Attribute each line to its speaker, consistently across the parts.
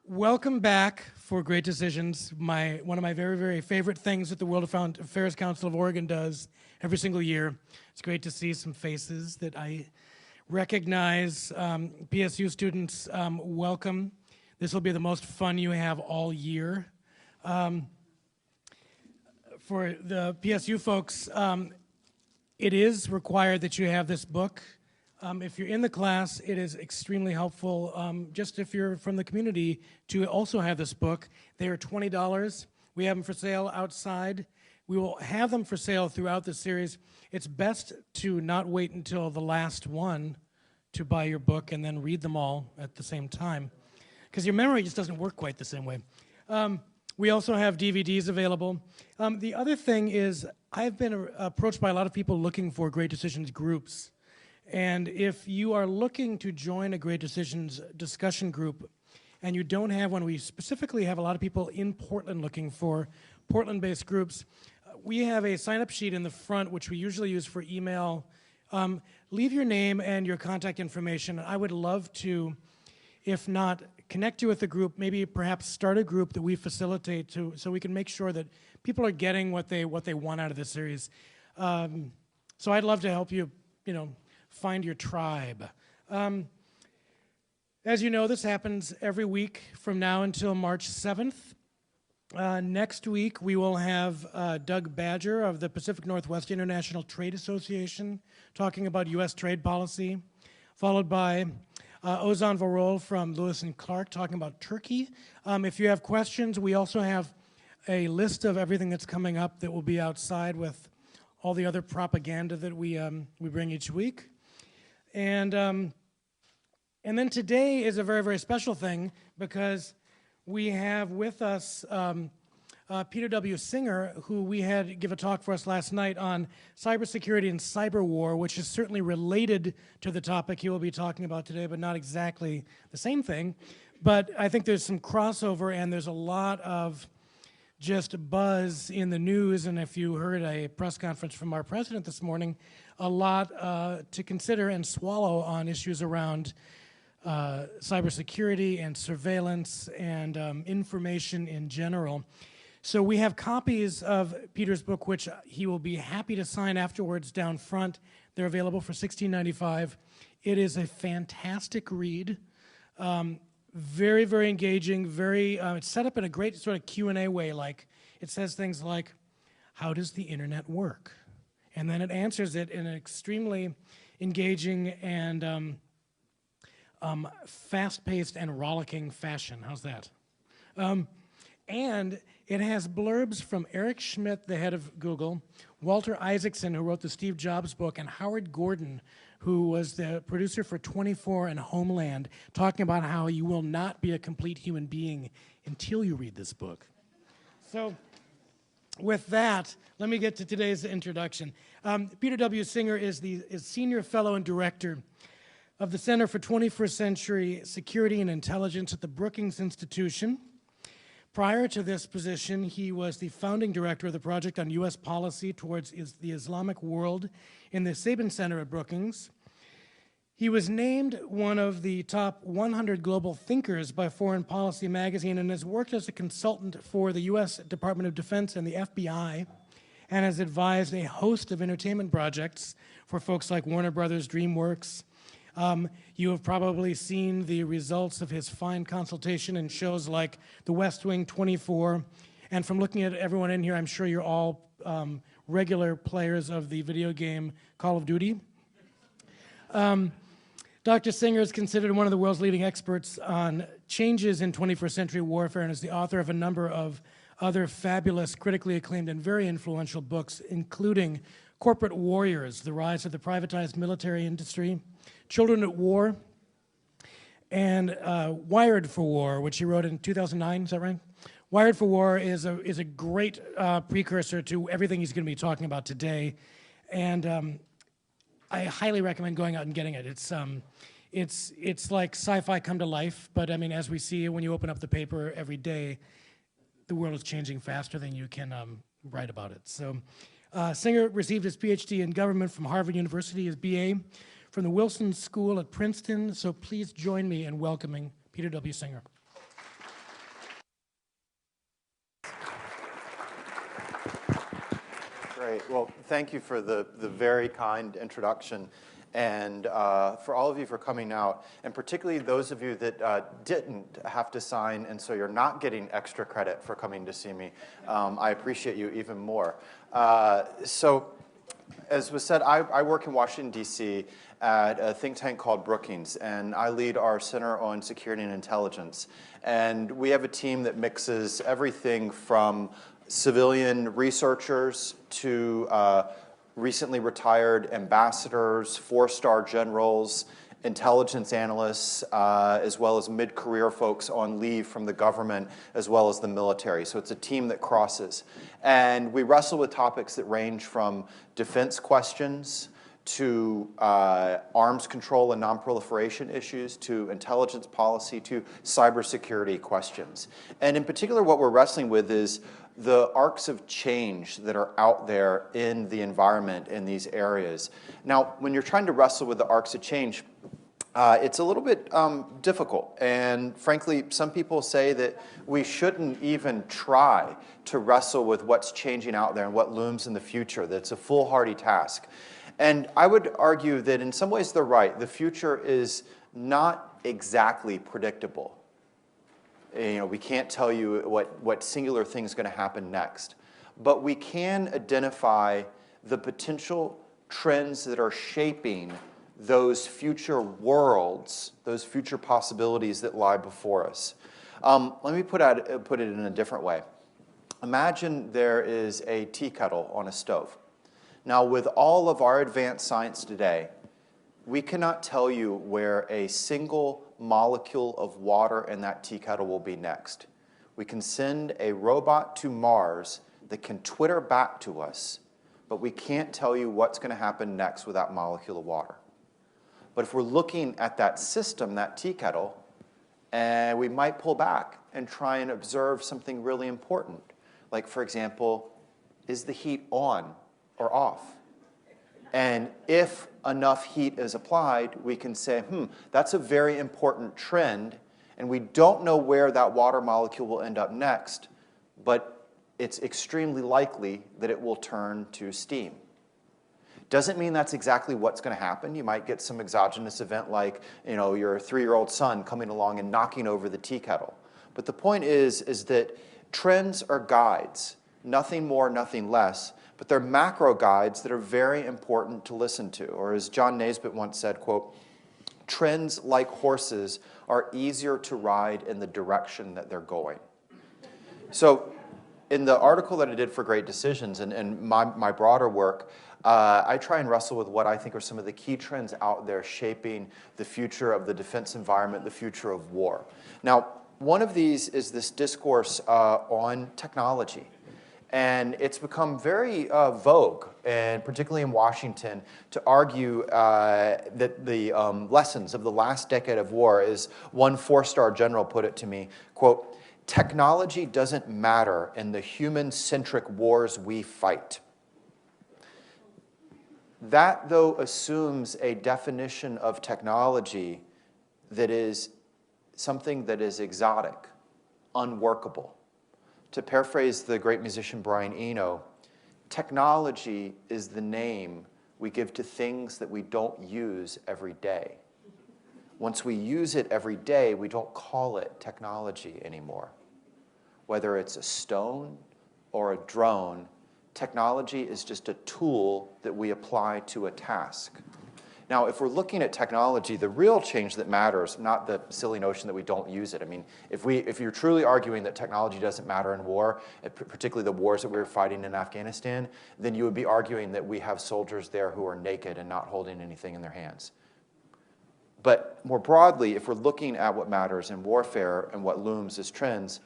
Speaker 1: Welcome back for Great Decisions, one of my very, very favorite things that the World Affairs Council of Oregon does every single year. It's great to see some faces that I recognize. PSU students, welcome. This will be the most fun you have all year. For the PSU folks, it is required that you have this book. If you're in the class, it is extremely helpful, just if you're from the community, to also have this book. They are $20. We have them for sale outside. We will have them for sale throughout the series. It's best to not wait until the last one to buy your book and then read them all at the same time, because your memory just doesn't work quite the same way. We also have DVDs available. The other thing is, I've been approached by a lot of people looking for Great Decisions groups. And if you are looking to join a Great Decisions discussion group and you don't have one, we specifically have a lot of people in Portland looking for Portland-based groups. We have a sign-up sheet in the front, which we usually use for email. Leave your name and your contact information. I would love to, if not connect you with a group, maybe perhaps start a group that we facilitate so we can make sure that people are getting what they want out of this series. So I'd love to help you, find your tribe. As you know, this happens every week from now until March 7th. Next week, we will have Doug Badger of the Pacific Northwest International Trade Association talking about U.S. trade policy, followed by Ozan Varol from Lewis and Clark talking about Turkey. If you have questions, we also have a list of everything that's coming up that will be outside with all the other propaganda that we bring each week. And then today is a very, very special thing because we have with us Peter W. Singer, who we had give a talk for us last night on cybersecurity and cyber war, which is certainly related to the topic he will be talking about today, but not exactly the same thing. But I think there's some crossover, and there's a lot of just buzz in the news, and if you heard a press conference from our president this morning, a lot to consider and swallow on issues around cybersecurity and surveillance and information in general. So we have copies of Peter's book, which he will be happy to sign afterwards down front. They're available for $16.95. It is a fantastic read. Very, very engaging, it's set up in a great sort of Q&A way. Like, it says things like, how does the internet work? And then it answers it in an extremely engaging and fast-paced and rollicking fashion. How's that? And it has blurbs from Eric Schmidt, the head of Google, Walter Isaacson, who wrote the Steve Jobs book, and Howard Gordon, who was the producer for 24 and Homeland, talking about how you will not be a complete human being until you read this book. So with that, let me get to today's introduction. Peter W. Singer is Senior Fellow and Director of the Center for 21st Century Security and Intelligence at the Brookings Institution. Prior to this position, he was the founding director of the Project on U.S. Policy Towards the Islamic World in the Sabin Center at Brookings. He was named one of the top 100 global thinkers by Foreign Policy magazine and has worked as a consultant for the U.S. Department of Defense and the FBI, and has advised a host of entertainment projects for folks like Warner Brothers, DreamWorks. You have probably seen the results of his fine consultation in shows like The West Wing, 24, and from looking at everyone in here, I'm sure you're all regular players of the video game Call of Duty. Dr. Singer is considered one of the world's leading experts on changes in 21st century warfare and is the author of a number of other fabulous, critically acclaimed, and very influential books, including Corporate Warriors, The Rise of the Privatized Military Industry, Children at War, and Wired for War, which he wrote in 2009, is that right? Wired for War is a great precursor to everything he's going to be talking about today, and I highly recommend going out and getting it. It's like sci-fi come to life, but I mean, as we see when you open up the paper every day, the world is changing faster than you can write about it. So Singer received his PhD in government from Harvard University, his BA from the Wilson School at Princeton. So please join me in welcoming Peter W. Singer.
Speaker 2: Great. Well, thank you for the very kind introduction, and for all of you for coming out, and particularly those of you that didn't have to sign, and so you're not getting extra credit for coming to see me. I appreciate you even more. So, as was said, I work in Washington, D.C. at a think tank called Brookings, and I lead our Center on Security and Intelligence. And we have a team that mixes everything from civilian researchers to recently retired ambassadors, four-star generals, intelligence analysts, as well as mid-career folks on leave from the government, as well as the military. So it's a team that crosses. And we wrestle with topics that range from defense questions to arms control and nonproliferation issues, to intelligence policy, to cybersecurity questions. And in particular, what we're wrestling with is the arcs of change that are out there in the environment in these areas. Now, when you're trying to wrestle with the arcs of change, it's a little bit difficult. And frankly, some people say that we shouldn't even try to wrestle with what's changing out there and what looms in the future, that it's a foolhardy task. And I would argue that in some ways they're right. The future is not exactly predictable. You know, we can't tell you what singular thing is going to happen next. But we can identify the potential trends that are shaping those future worlds, those future possibilities that lie before us. Let me put it in a different way. Imagine there is a tea kettle on a stove. Now, with all of our advanced science today, we cannot tell you where a single molecule of water in that tea kettle will be next. We can send a robot to Mars that can Twitter back to us, but we can't tell you what's going to happen next with that molecule of water. But if we're looking at that system, that tea kettle, and we might pull back and try and observe something really important. Like, for example, is the heat on or off? And if enough heat is applied, we can say, that's a very important trend, and we don't know where that water molecule will end up next, but it's extremely likely that it will turn to steam. Doesn't mean that's exactly what's going to happen. You might get some exogenous event like, your 3-year-old son coming along and knocking over the tea kettle. But the point is that trends are guides, nothing more, nothing less, but they're macro guides that are very important to listen to. Or as John Naisbitt once said, quote, "Trends, like horses, are easier to ride in the direction that they're going." So in the article that I did for Great Decisions and my broader work, I try and wrestle with what I think are some of the key trends out there shaping the future of the defense environment, the future of war. Now, one of these is this discourse on technology. And it's become very vogue, and particularly in Washington, to argue that the lessons of the last decade of war, as one 4-star general put it to me, quote, "Technology doesn't matter in the human-centric wars we fight." That, though, assumes a definition of technology that is something that is exotic, unworkable. To paraphrase the great musician Brian Eno, technology is the name we give to things that we don't use every day. Once we use it every day, we don't call it technology anymore. Whether it's a stone or a drone, technology is just a tool that we apply to a task. Now, if we're looking at technology, the real change that matters, not the silly notion that we don't use it. I mean, if you're truly arguing that technology doesn't matter in war, particularly the wars that we were fighting in Afghanistan, then you would be arguing that we have soldiers there who are naked and not holding anything in their hands. But more broadly, if we're looking at what matters in warfare and what looms as trends,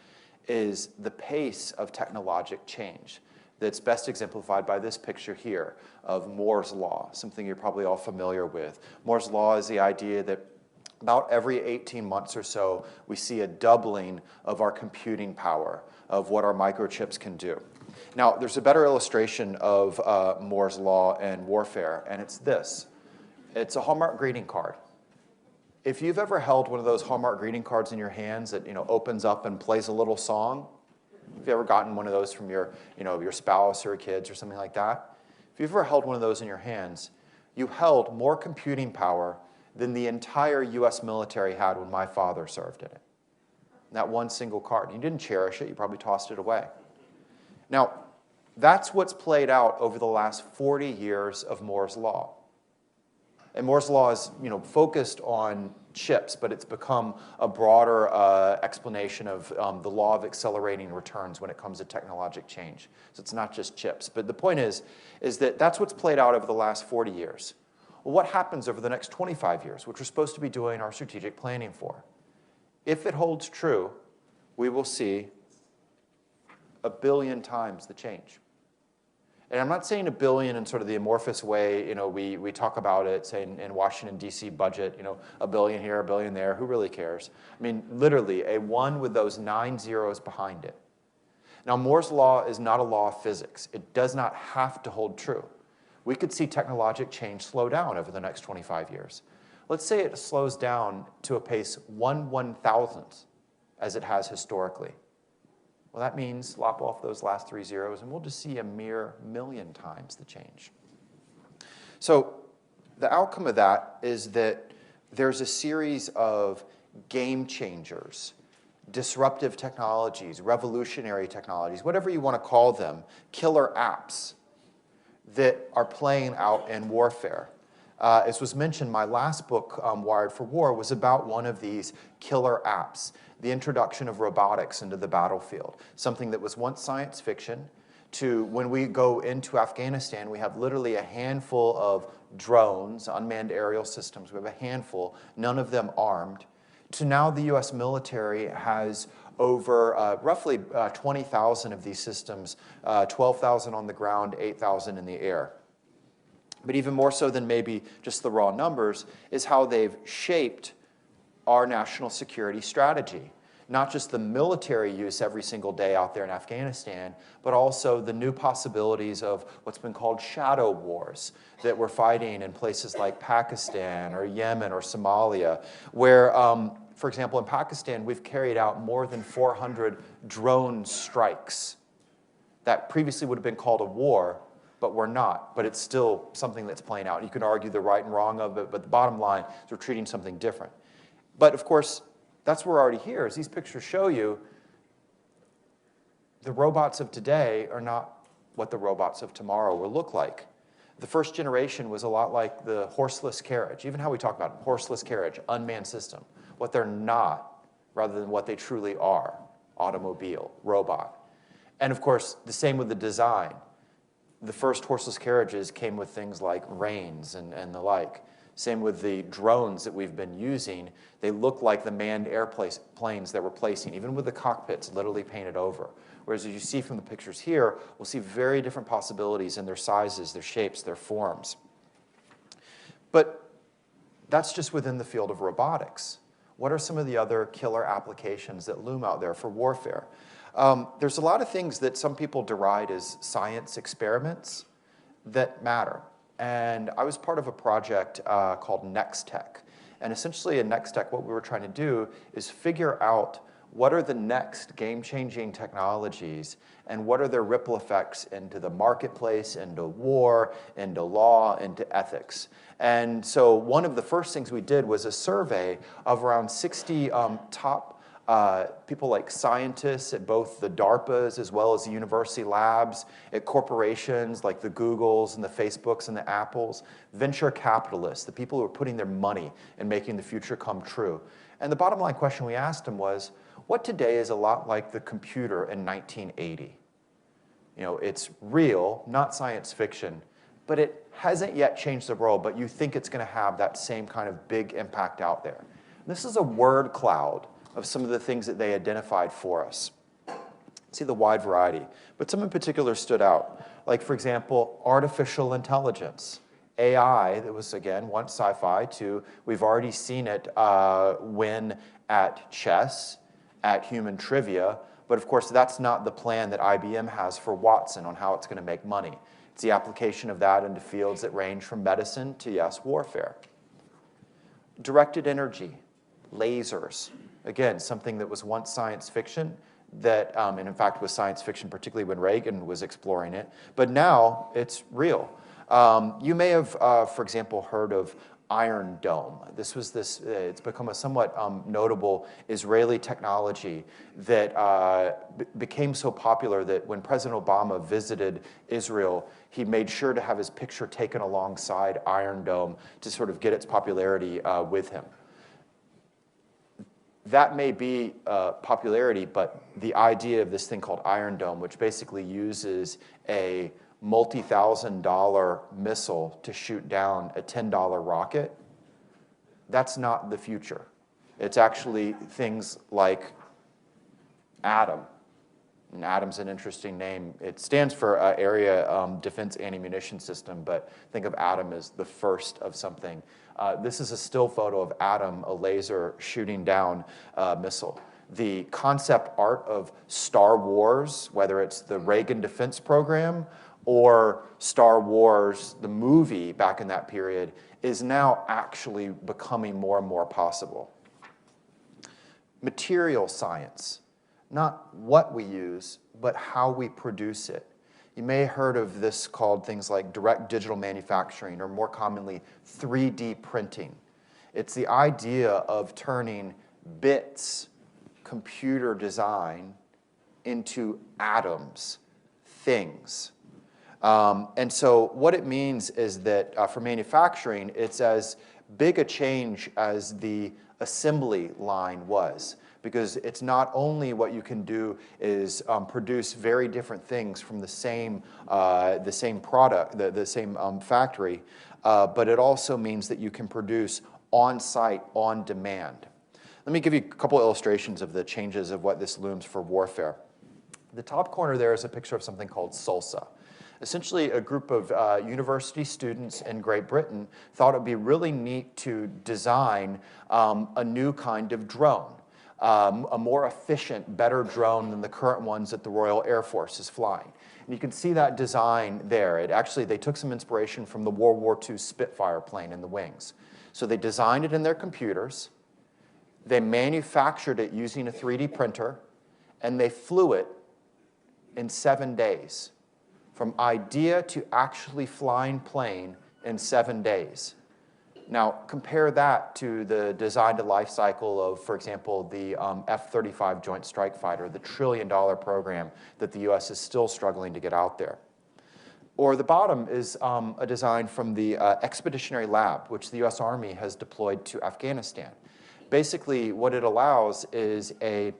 Speaker 2: is the pace of technologic change. That's best exemplified by this picture here of Moore's Law, something you're probably all familiar with. Moore's Law is the idea that about every 18 months or so, we see a doubling of our computing power, of what our microchips can do. Now, there's a better illustration of Moore's Law and warfare, and it's this. It's a Hallmark greeting card. If you've ever held one of those Hallmark greeting cards in your hands that opens up and plays a little song, Have you ever gotten one of those from your, your spouse or kids or something like that? If you've ever held one of those in your hands, you held more computing power than the entire US military had when my father served in it. That one single card. You didn't cherish it, you probably tossed it away. Now, that's what's played out over the last 40 years of Moore's Law. And Moore's Law is, focused on chips, but it's become a broader explanation of the law of accelerating returns when it comes to technologic change. So it's not just chips. But the point is that that's what's played out over the last 40 years. Well, what happens over the next 25 years, which we're supposed to be doing our strategic planning for? If it holds true, we will see 1 billion times the change. And I'm not saying 1 billion in sort of the amorphous way, we talk about it, say in Washington, D.C. budget, 1 billion here, 1 billion there, who really cares? I mean, literally, a 1 with those 9 zeros behind it. Now, Moore's Law is not a law of physics. It does not have to hold true. We could see technologic change slow down over the next 25 years. Let's say it slows down to a pace 1/1000th, as it has historically. Well, that means lop off those last 3 zeros, and we'll just see a mere 1,000,000 times the change. So the outcome of that is that there's a series of game changers, disruptive technologies, revolutionary technologies, whatever you want to call them, killer apps that are playing out in warfare. As was mentioned, my last book, Wired for War, was about one of these killer apps, the introduction of robotics into the battlefield, something that was once science fiction, to when we go into Afghanistan, we have literally a handful of drones, unmanned aerial systems. We have a handful, none of them armed, to now the U.S. military has over roughly 20,000 of these systems, 12,000 on the ground, 8,000 in the air. But even more so than maybe just the raw numbers is how they've shaped our national security strategy. Not just the military use every single day out there in Afghanistan, but also the new possibilities of what's been called shadow wars that we're fighting in places like Pakistan or Yemen or Somalia, where, for example, in Pakistan, we've carried out more than 400 drone strikes that previously would have been called a war, but we're not. But it's still something that's playing out. You can argue the right and wrong of it, but the bottom line is we're treating something different. But of course, that's where we're already here. As these pictures show you, the robots of today are not what the robots of tomorrow will look like. The first generation was a lot like the horseless carriage, even how we talk about horseless carriage, unmanned system. What they're not, rather than what they truly are, automobile, robot. And of course, the same with the design. The first horseless carriages came with things like reins and the like. Same with the drones that we've been using. They look like the manned airplanes that we're placing, even with the cockpits literally painted over. Whereas as you see from the pictures here, we'll see very different possibilities in their sizes, their shapes, their forms. But that's just within the field of robotics. What are some of the other killer applications that loom out there for warfare? There's a lot of things that some people deride as science experiments that matter. And I was part of a project called NextTech. And essentially in NextTech, what we were trying to do is figure out what are the next game-changing technologies and what are their ripple effects into the marketplace, into war, into law, into ethics. And so one of the first things we did was a survey of around 60 top people like scientists at both the DARPAs as well as the university labs, at corporations like the Googles and the Facebooks and the Apples, venture capitalists, the people who are putting their money in making the future come true. And the bottom line question we asked them was, what today is a lot like the computer in 1980? You know, it's real, not science fiction, but it hasn't yet changed the world, but you think it's going to have that same kind of big impact out there. And this is a word cloud of some of the things that they identified for us. See the wide variety, but some in particular stood out. Like, for example, artificial intelligence. AI, that was, again, once sci-fi, to we've already seen it win at chess, at human trivia, but of course that's not the plan that IBM has for Watson on how it's going to make money. It's the application of that into fields that range from medicine to, yes, warfare. Directed energy, lasers. Again, something that was once science fiction, that, and in fact was science fiction, particularly when Reagan was exploring it, but now it's real. You may have, for example, heard of Iron Dome. It's become a somewhat notable Israeli technology that became so popular that when President Obama visited Israel, he made sure to have his picture taken alongside Iron Dome to sort of get its popularity with him. That may be popularity, but the idea of this thing called Iron Dome, which basically uses a multi-$1,000 missile to shoot down a $10 rocket, that's not the future. It's actually things like ATOM. And ATOM's an interesting name. It stands for Area Defense Anti-Munition System, but think of ATOM as the first of something. This is a still photo of ATOM, a laser shooting down a missile. The concept art of Star Wars, whether it's the Reagan Defense Program or Star Wars, the movie back in that period, is now actually becoming more and more possible. Material science, not what we use, but how we produce it. You may have heard of this called things like direct digital manufacturing, or more commonly, 3D printing. It's the idea of turning bits, computer design, into atoms, things. And so what it means is that for manufacturing, it's as big a change as the assembly line was, because it's not only what you can do is produce very different things from the same product, the same factory, but it also means that you can produce on-site, on demand. Let me give you a couple illustrations of the changes of what this looms for warfare. The top corner there is a picture of something called SULSA. Essentially, a group of university students in Great Britain thought it would be really neat to design a new kind of drone, a more efficient, better drone than the current ones that the Royal Air Force is flying. And you can see that design there. They took some inspiration from the World War II Spitfire plane in the wings. So they designed it in their computers, they manufactured it using a 3D printer, and they flew it in 7 days. From idea to actually flying plane in 7 days. Now, compare that to the design to life cycle of, for example, the F-35 Joint Strike Fighter, the $1 trillion program that the US is still struggling to get out there. Or the bottom is a design from the Expeditionary Lab, which the US Army has deployed to Afghanistan. Basically, what it allows is a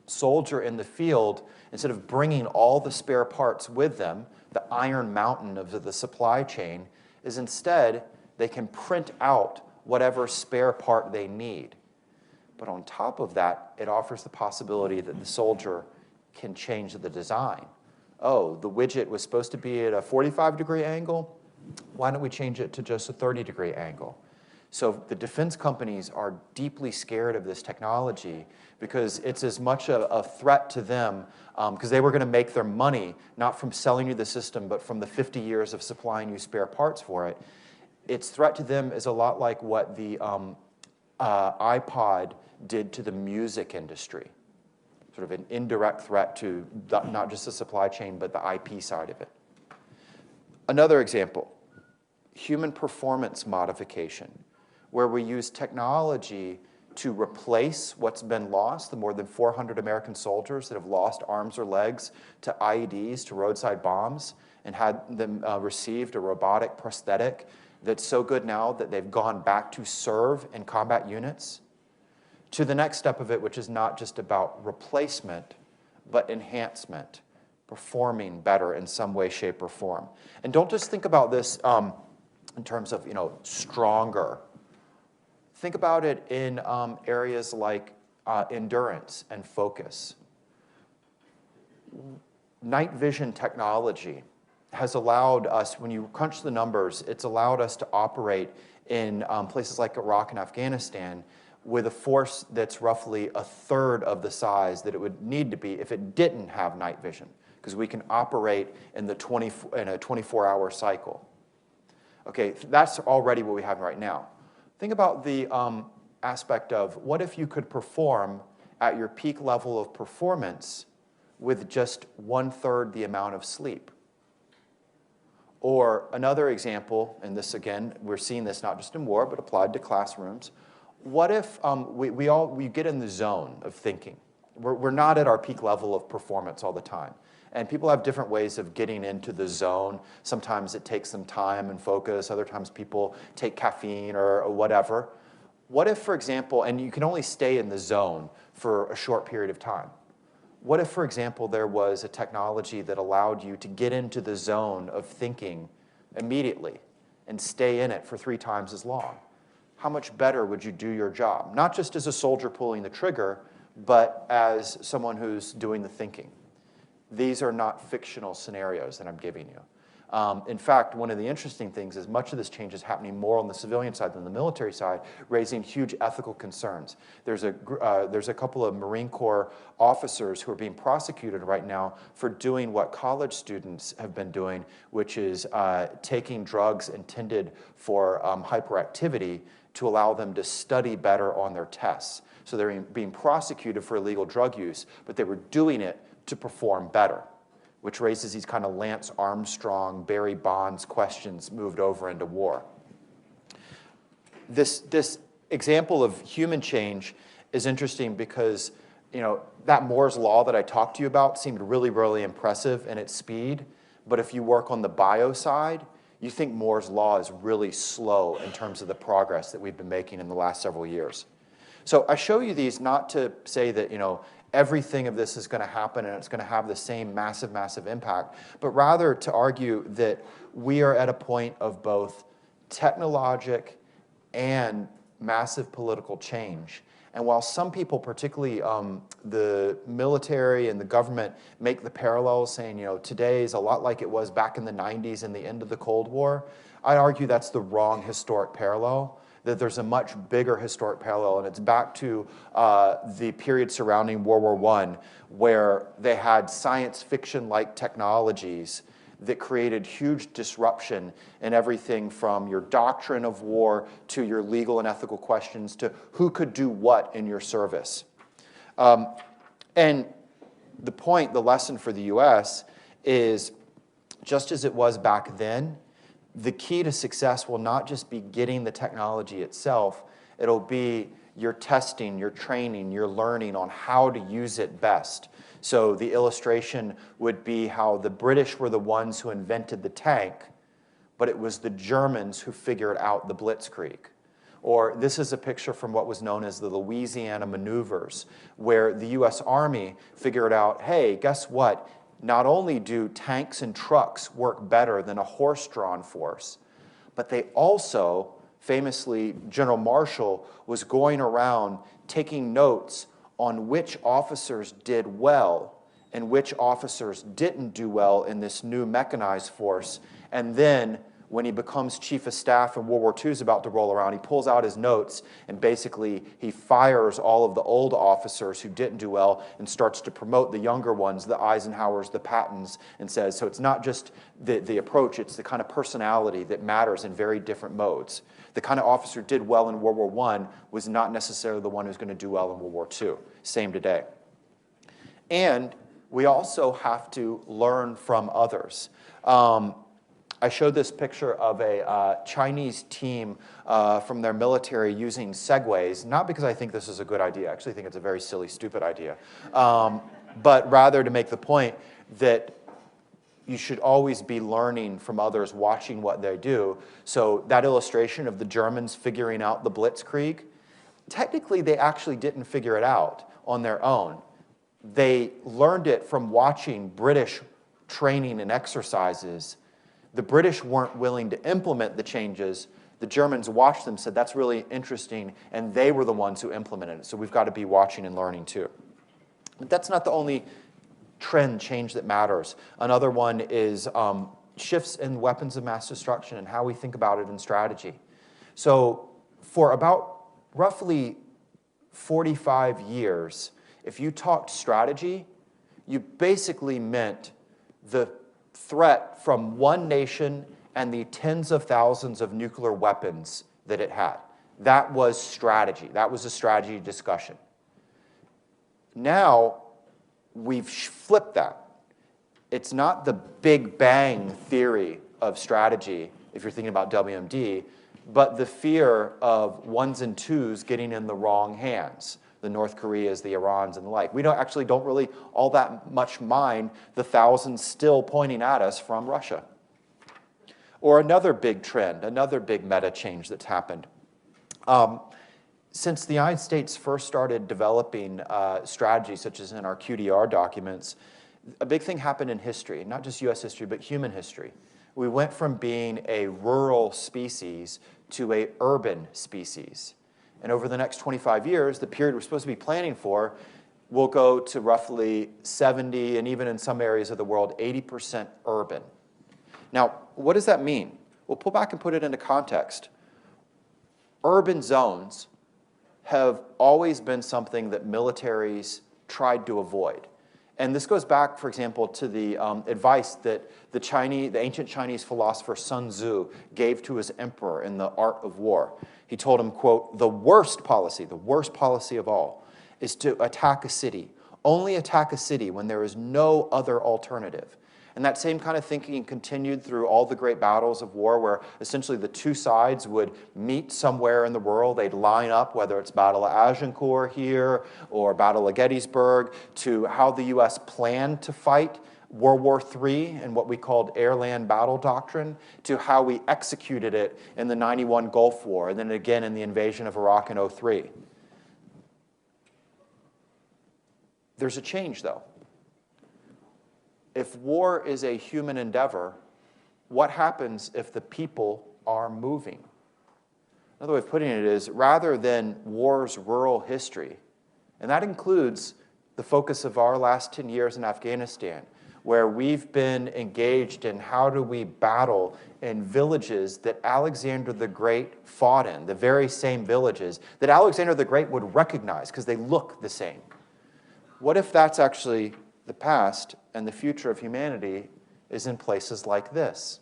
Speaker 2: soldier in the field, instead of bringing all the spare parts with them, the iron mountain of the supply chain, is instead they can print out whatever spare part they need. But on top of that, it offers the possibility that the soldier can change the design. Oh, the widget was supposed to be at a 45-degree angle. Why don't we change it to just a 30-degree angle? So the defense companies are deeply scared of this technology because it's as much a threat to them, because they were going to make their money not from selling you the system, but from the 50 years of supplying you spare parts for it. Its threat to them is a lot like what the iPod did to the music industry. Sort of an indirect threat to not just the supply chain, but the IP side of it. Another example, human performance modification, where we use technology to replace what's been lost, the more than 400 American soldiers that have lost arms or legs to IEDs, to roadside bombs, and had them received a robotic prosthetic that's so good now that they've gone back to serve in combat units, to the next step of it, which is not just about replacement, but enhancement, performing better in some way, shape, or form. And don't just think about this in terms of, stronger. Think about it in areas like endurance and focus. Night vision technology has allowed us, when you crunch the numbers, it's allowed us to operate in places like Iraq and Afghanistan with a force that's roughly a third of the size that it would need to be if it didn't have night vision, because we can operate in a 24-hour cycle. Okay, that's already what we have right now. Think about the aspect of what if you could perform at your peak level of performance with just 1/3 the amount of sleep. Or another example, and this again, we're seeing this not just in war, but applied to classrooms. What if we get in the zone of thinking? We're not at our peak level of performance all the time. And people have different ways of getting into the zone. Sometimes it takes some time and focus. Other times people take caffeine or whatever. What if, for example, and you can only stay in the zone for a short period of time. What if, for example, there was a technology that allowed you to get into the zone of thinking immediately and stay in it for 3 times as long? How much better would you do your job? Not just as a soldier pulling the trigger, but as someone who's doing the thinking. These are not fictional scenarios that I'm giving you. In fact, one of the interesting things is much of this change is happening more on the civilian side than the military side, raising huge ethical concerns. There's a couple of Marine Corps officers who are being prosecuted right now for doing what college students have been doing, which is taking drugs intended for hyperactivity to allow them to study better on their tests. So they're being prosecuted for illegal drug use, but they were doing it to perform better, which raises these kind of Lance Armstrong, Barry Bonds questions moved over into war. This example of human change is interesting because, you know, that Moore's law that I talked to you about seemed really, really impressive in its speed. But if you work on the bio side, you think Moore's law is really slow in terms of the progress that we've been making in the last several years. So I show you these not to say that, you know, everything of this is going to happen and it's going to have the same massive, massive impact, but rather to argue that we are at a point of both technologic and massive political change. And while some people, particularly the military and the government, make the parallels saying, you know, today is a lot like it was back in the 90s and the end of the Cold War, I argue that's the wrong historic parallel. That there's a much bigger historic parallel, and it's back to the period surrounding World War I, where they had science fiction-like technologies that created huge disruption in everything from your doctrine of war to your legal and ethical questions to who could do what in your service. And the point, the lesson for the U.S. is, just as it was back then, the key to success will not just be getting the technology itself, it'll be your testing, your training, your learning on how to use it best. So the illustration would be how the British were the ones who invented the tank, but it was the Germans who figured out the blitzkrieg. Or this is a picture from what was known as the Louisiana maneuvers, where the U.S. Army figured out, hey, guess what? Not only do tanks and trucks work better than a horse-drawn force, but they also, famously, General Marshall was going around taking notes on which officers did well and which officers didn't do well in this new mechanized force. And then, when he becomes chief of staff and World War II is about to roll around, he pulls out his notes and basically he fires all of the old officers who didn't do well and starts to promote the younger ones, the Eisenhowers, the Pattons, and says, so it's not just the approach, it's the kind of personality that matters in very different modes. The kind of officer who did well in World War I was not necessarily the one who's going to do well in World War II. Same today. And we also have to learn from others. I showed this picture of a Chinese team from their military using Segways, not because I think this is a good idea. I actually think it's a very silly, stupid idea. But rather to make the point that you should always be learning from others, watching what they do. So that illustration of the Germans figuring out the blitzkrieg, technically they actually didn't figure it out on their own. They learned it from watching British training and exercises. The British weren't willing to implement the changes. The Germans watched them, said, that's really interesting, and they were the ones who implemented it. So we've got to be watching and learning too. But that's not the only trend change that matters. Another one is shifts in weapons of mass destruction and how we think about it in strategy. So for about roughly 45 years, if you talked strategy, you basically meant the threat from one nation and the tens of thousands of nuclear weapons that it had. That was strategy. That was a strategy discussion. Now, we've flipped that. It's not the Big Bang theory of strategy, if you're thinking about WMD, but the fear of ones and twos getting in the wrong hands, the North Koreas, the Irans, and the like. We don't really all that much mind the thousands still pointing at us from Russia. Or another big trend, another big meta change that's happened. Since the United States first started developing strategies, such as in our QDR documents, a big thing happened in history, not just US history, but human history. We went from being a rural species to an urban species. And over the next 25 years, the period we're supposed to be planning for, will go to roughly 70, and even in some areas of the world, 80% urban. Now, what does that mean? We'll pull back and put it into context. Urban zones have always been something that militaries tried to avoid. And this goes back, for example, to the advice that the ancient Chinese philosopher Sun Tzu gave to his emperor in The Art of War. He told him, quote, the worst policy of all, is to attack a city. Only attack a city when there is no other alternative. And that same kind of thinking continued through all the great battles of war, where essentially the two sides would meet somewhere in the world. They'd line up, whether it's Battle of Agincourt here or Battle of Gettysburg, to how the U.S. planned to fight World War III and what we called air-land battle doctrine, to how we executed it in the 91 Gulf War, and then again in the invasion of Iraq in 2003. There's a change, though. If war is a human endeavor, what happens if the people are moving? Another way of putting it is, rather than war's rural history, and that includes the focus of our last 10 years in Afghanistan, where we've been engaged in how do we battle in villages that Alexander the Great fought in, the very same villages that Alexander the Great would recognize because they look the same. What if that's actually the past and the future of humanity is in places like this?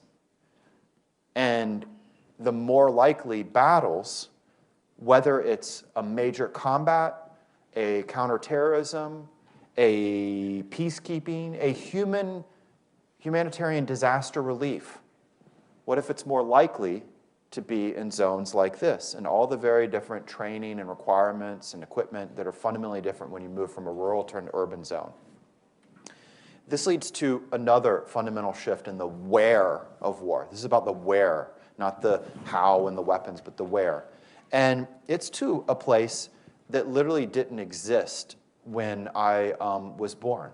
Speaker 2: And the more likely battles, whether it's a major combat, a counterterrorism, a peacekeeping, a humanitarian disaster relief, what if it's more likely to be in zones like this, and all the very different training and requirements and equipment that are fundamentally different when you move from a rural to an urban zone? This leads to another fundamental shift in the where of war. This is about the where, not the how and the weapons, but the where. And it's to a place that literally didn't exist when I was born.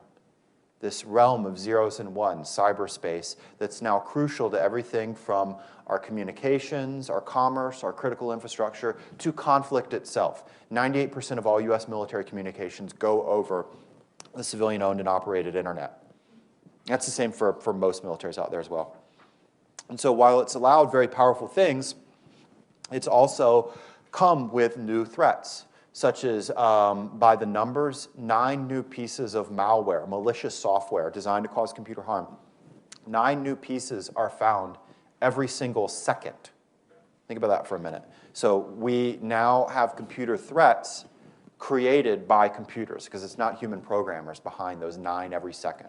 Speaker 2: This realm of zeros and ones, cyberspace, that's now crucial to everything from our communications, our commerce, our critical infrastructure, to conflict itself. 98% of all US military communications go over the civilian-owned and operated internet. That's the same for most militaries out there as well. And so while it's allowed very powerful things, it's also come with new threats, such as, by the numbers, 9 new pieces of malware, malicious software designed to cause computer harm. 9 new pieces are found every single second. Think about that for a minute. So we now have computer threats created by computers, because it's not human programmers behind those 9 every second.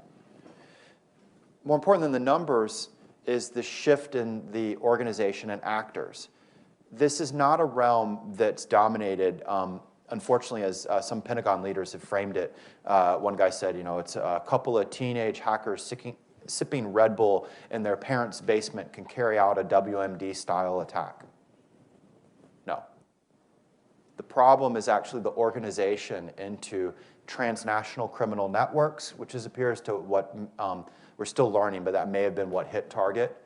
Speaker 2: More important than the numbers is the shift in the organization and actors. This is not a realm that's dominated, unfortunately, as some Pentagon leaders have framed it. One guy said, it's a couple of teenage hackers sipping Red Bull in their parents' basement can carry out a WMD-style attack. No. The problem is actually the organization into transnational criminal networks, which appears to what we're still learning, but that may have been what hit target,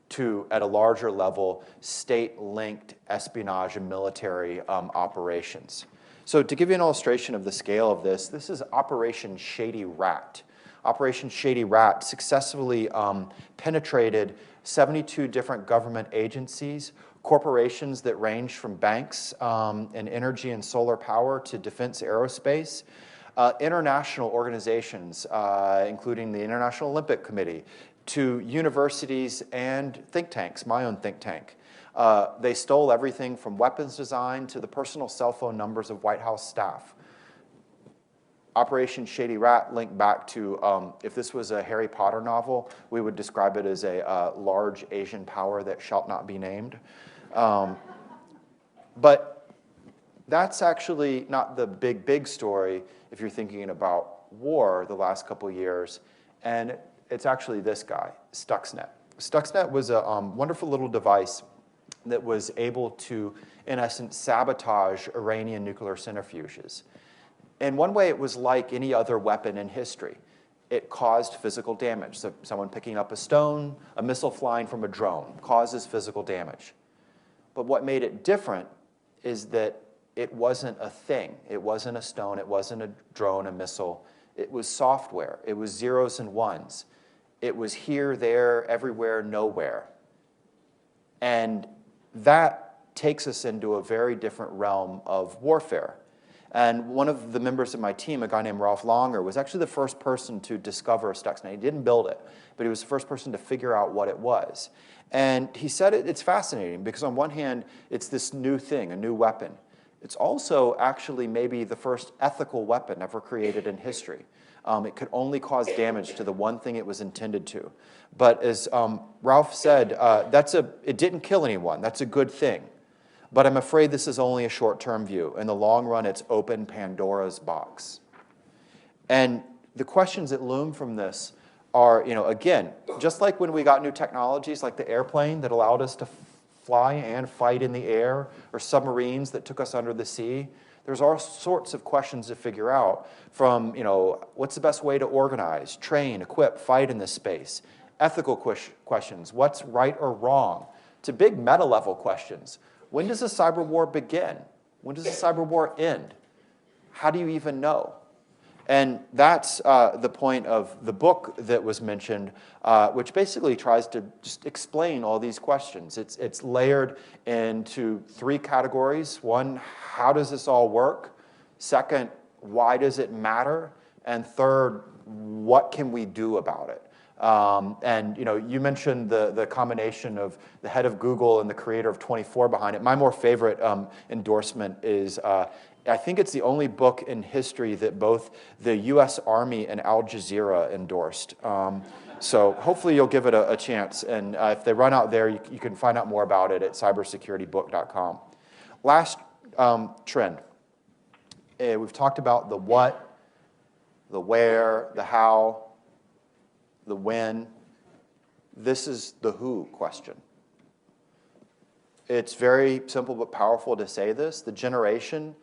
Speaker 2: to, at a larger level, state-linked espionage and military operations. So to give you an illustration of the scale of this is Operation Shady Rat. Operation Shady Rat successfully penetrated 72 different government agencies, corporations that range from banks and energy and solar power to defense aerospace, international organizations, including the International Olympic Committee, to universities and think tanks, my own think tank. They stole everything from weapons design to the personal cell phone numbers of White House staff. Operation Shady Rat linked back to, if this was a Harry Potter novel, we would describe it as a large Asian power that shall not be named. But that's actually not the big story if you're thinking about war the last couple of years. And it's actually this guy, Stuxnet. Stuxnet was a wonderful little device that was able to, in essence, sabotage Iranian nuclear centrifuges. In one way, it was like any other weapon in history. It caused physical damage. So someone picking up a stone, a missile flying from a drone causes physical damage. But what made it different is that it wasn't a thing. It wasn't a stone. It wasn't a drone, a missile. It was software. It was zeros and ones. It was here, there, everywhere, nowhere. And that takes us into a very different realm of warfare. And one of the members of my team, a guy named Ralph Longer, was actually the first person to discover Stuxnet. He didn't build it, but he was the first person to figure out what it was. And he said it's fascinating because on one hand, it's this new thing, a new weapon. It's also actually maybe the first ethical weapon ever created in history. It could only cause damage to the one thing it was intended to. But as Ralph said, it didn't kill anyone. That's a good thing. But I'm afraid this is only a short-term view. In the long run, it's opened Pandora's box. And the questions that loom from this are, again, just like when we got new technologies like the airplane that allowed us to fly and fight in the air, or submarines that took us under the sea, there's all sorts of questions to figure out from, what's the best way to organize, train, equip, fight in this space, ethical questions, what's right or wrong, to big meta-level questions. When does a cyber war begin? When does a cyber war end? How do you even know? And that's the point of the book that was mentioned, which basically tries to just explain all these questions. It's layered into 3 categories. 1, how does this all work? 2nd, why does it matter? And 3rd, what can we do about it? And you mentioned the combination of the head of Google and the creator of 24 behind it. My more favorite endorsement is, I think it's the only book in history that both the U.S. Army and Al Jazeera endorsed. So hopefully you'll give it a chance. And if they run out there, you can find out more about it at cybersecuritybook.com. Last trend. We've talked about the what, the where, the how, the when. This is the who question. It's very simple but powerful to say this. The generation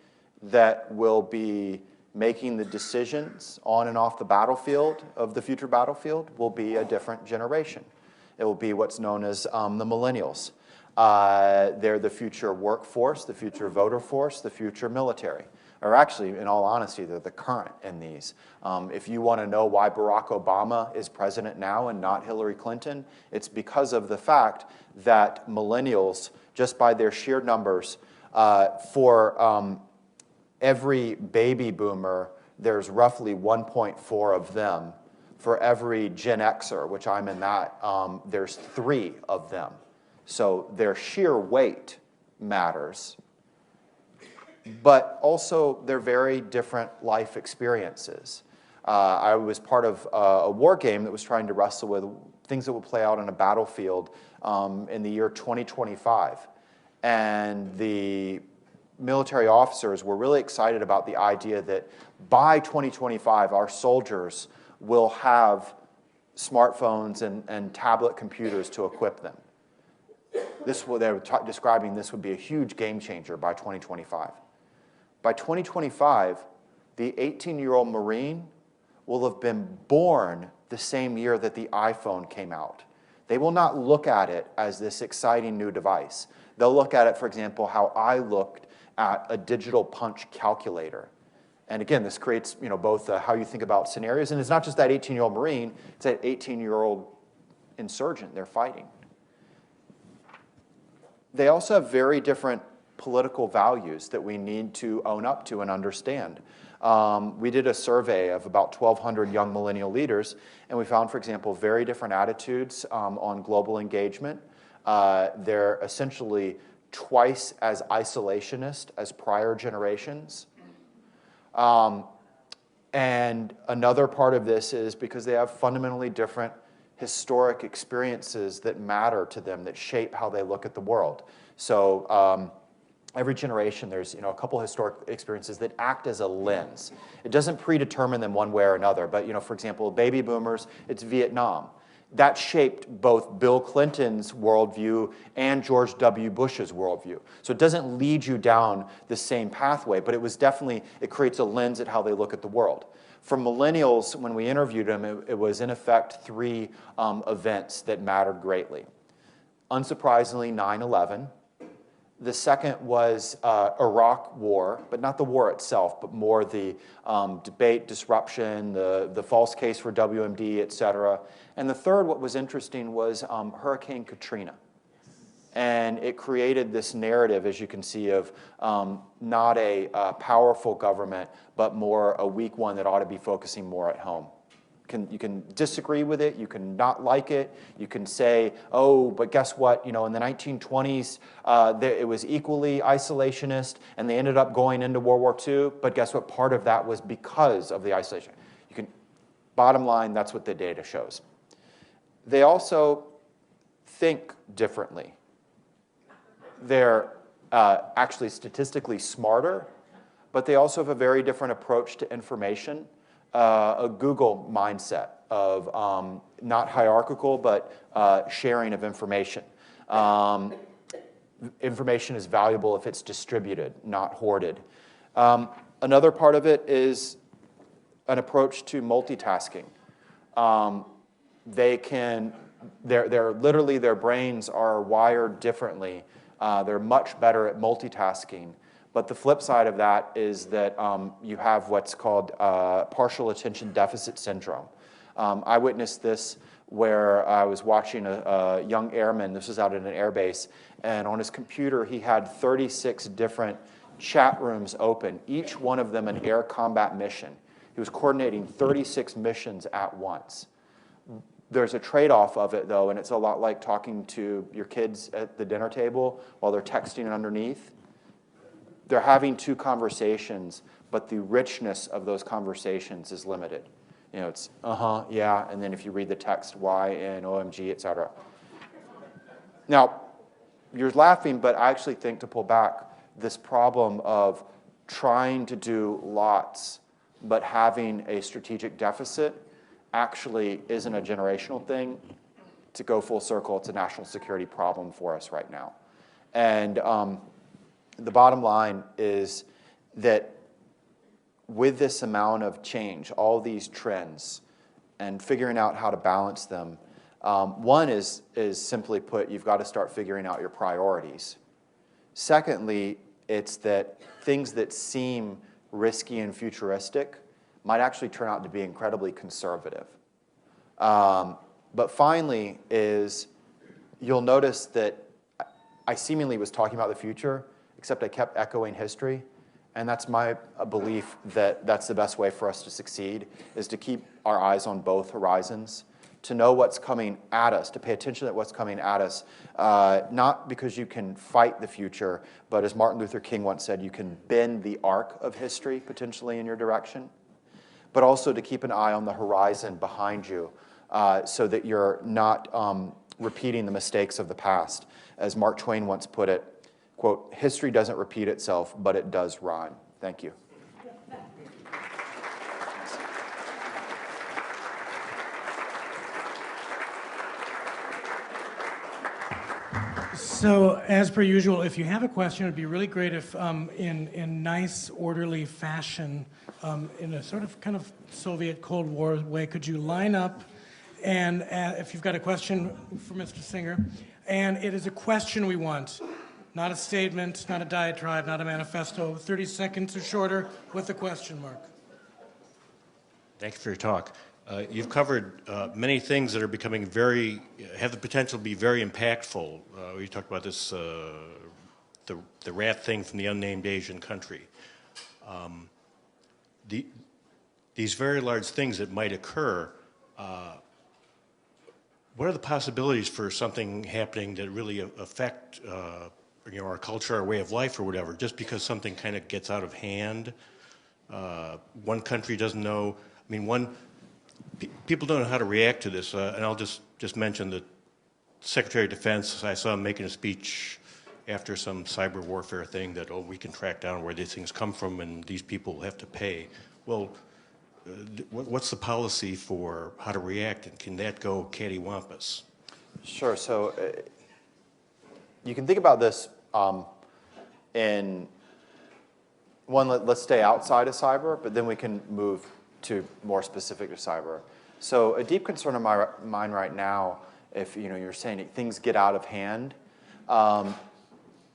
Speaker 2: that will be making the decisions on and off the battlefield of the future battlefield will be a different generation. It will be what's known as the millennials. They're the future workforce, the future voter force, the future military. Or actually, in all honesty, they're the current in these. If you want to know why Barack Obama is president now and not Hillary Clinton, it's because of the fact that millennials, just by their sheer numbers, for every baby boomer, there's roughly 1.4 of them. For every Gen Xer, which I'm in that, there's 3 of them. So their sheer weight matters. But also, they're very different life experiences. I was part of a war game that was trying to wrestle with things that would play out on a battlefield in the year 2025. And the military officers were really excited about the idea that by 2025, our soldiers will have smartphones and tablet computers to equip them. They were describing this would be a huge game changer by 2025. By 2025, the 18-year-old Marine will have been born the same year that the iPhone came out. They will not look at it as this exciting new device. They'll look at it, for example, how I looked at a digital punch calculator. And again, this creates both how you think about scenarios, and it's not just that 18-year-old Marine, it's that 18-year-old insurgent they're fighting. They also have very different political values that we need to own up to and understand. We did a survey of about 1,200 young millennial leaders, and we found, for example, very different attitudes on global engagement. They're essentially twice as isolationist as prior generations. And another part of this is because they have fundamentally different historic experiences that matter to them, that shape how they look at the world. So every generation, there's a couple historic experiences that act as a lens. It doesn't predetermine them one way or another, but for example, baby boomers, it's Vietnam. That shaped both Bill Clinton's worldview and George W. Bush's worldview. So it doesn't lead you down the same pathway, but it creates a lens at how they look at the world. For millennials, when we interviewed them, it was in effect 3 events that mattered greatly. Unsurprisingly, 9/11. The second was Iraq War, but not the war itself, but more the debate, disruption, the false case for WMD, et cetera. And the third, what was interesting, was Hurricane Katrina. And it created this narrative, as you can see, of not a powerful government, but more a weak one that ought to be focusing more at home. You can disagree with it, you can not like it, you can say, oh, but guess what, in the 1920s, it was equally isolationist, and they ended up going into World War II, but guess what, part of that was because of the isolation. Bottom line, that's what the data shows. They also think differently. They're actually statistically smarter, but they also have a very different approach to information. A Google mindset of not hierarchical, but sharing of information. Information is valuable if it's distributed, not hoarded. Another part of it is an approach to multitasking. Literally their brains are wired differently. They're much better at multitasking. But the flip side of that is that you have what's called partial attention deficit syndrome. I witnessed this where I was watching a young airman. This was out at an airbase. And on his computer, he had 36 different chat rooms open, each one of them an air combat mission. He was coordinating 36 missions at once. There's a trade-off of it, though, and it's a lot like talking to your kids at the dinner table while they're texting underneath. They're having 2 conversations, but the richness of those conversations is limited. It's yeah, and then if you read the text, why, and OMG, et cetera. Now, you're laughing, but I actually think, to pull back, this problem of trying to do lots but having a strategic deficit actually isn't a generational thing. To go full circle, it's a national security problem for us right now. And the bottom line is that with this amount of change, all these trends, and figuring out how to balance them, one is simply put, you've got to start figuring out your priorities. Secondly, it's that things that seem risky and futuristic might actually turn out to be incredibly conservative. But finally is, you'll notice that I seemingly was talking about the future, except I kept echoing history. And that's my belief that that's the best way for us to succeed, is to keep our eyes on both horizons, to know what's coming at us, to pay attention to what's coming at us, not because you can fight the future, but as Martin Luther King once said, you can bend the arc of history potentially in your direction, but also to keep an eye on the horizon behind you so that you're not repeating the mistakes of the past. As Mark Twain once put it, quote, history doesn't repeat itself, but it does rhyme. Thank you.
Speaker 1: So, as per usual, if you have a question, it would be really great if, in nice, orderly fashion, in a sort of kind of Soviet Cold War way, could you line up, and if you've got a question for Mr. Singer, and it is a question we want, not a statement, not a diatribe, not a manifesto, 30 seconds or shorter with a question mark.
Speaker 3: Thank you for your talk. You've covered many things that are becoming have the potential to be very impactful. You talked about this, the rat thing from the unnamed Asian country. These very large things that might occur, what are the possibilities for something happening that really affect our culture, our way of life, or whatever, just because something kind of gets out of hand? One country doesn't know. I mean, people don't know how to react to this. And I'll just mention that Secretary of Defense, I saw him making a speech after some cyber warfare thing that, oh, we can track down where these things come from and these people have to pay. Well, what's the policy for how to react, and can that go cattywampus?
Speaker 2: Sure. So you can think about this in one. Let's stay outside of cyber, but then we can move to more specific to cyber. So a deep concern of mine right now, if you're saying things get out of hand,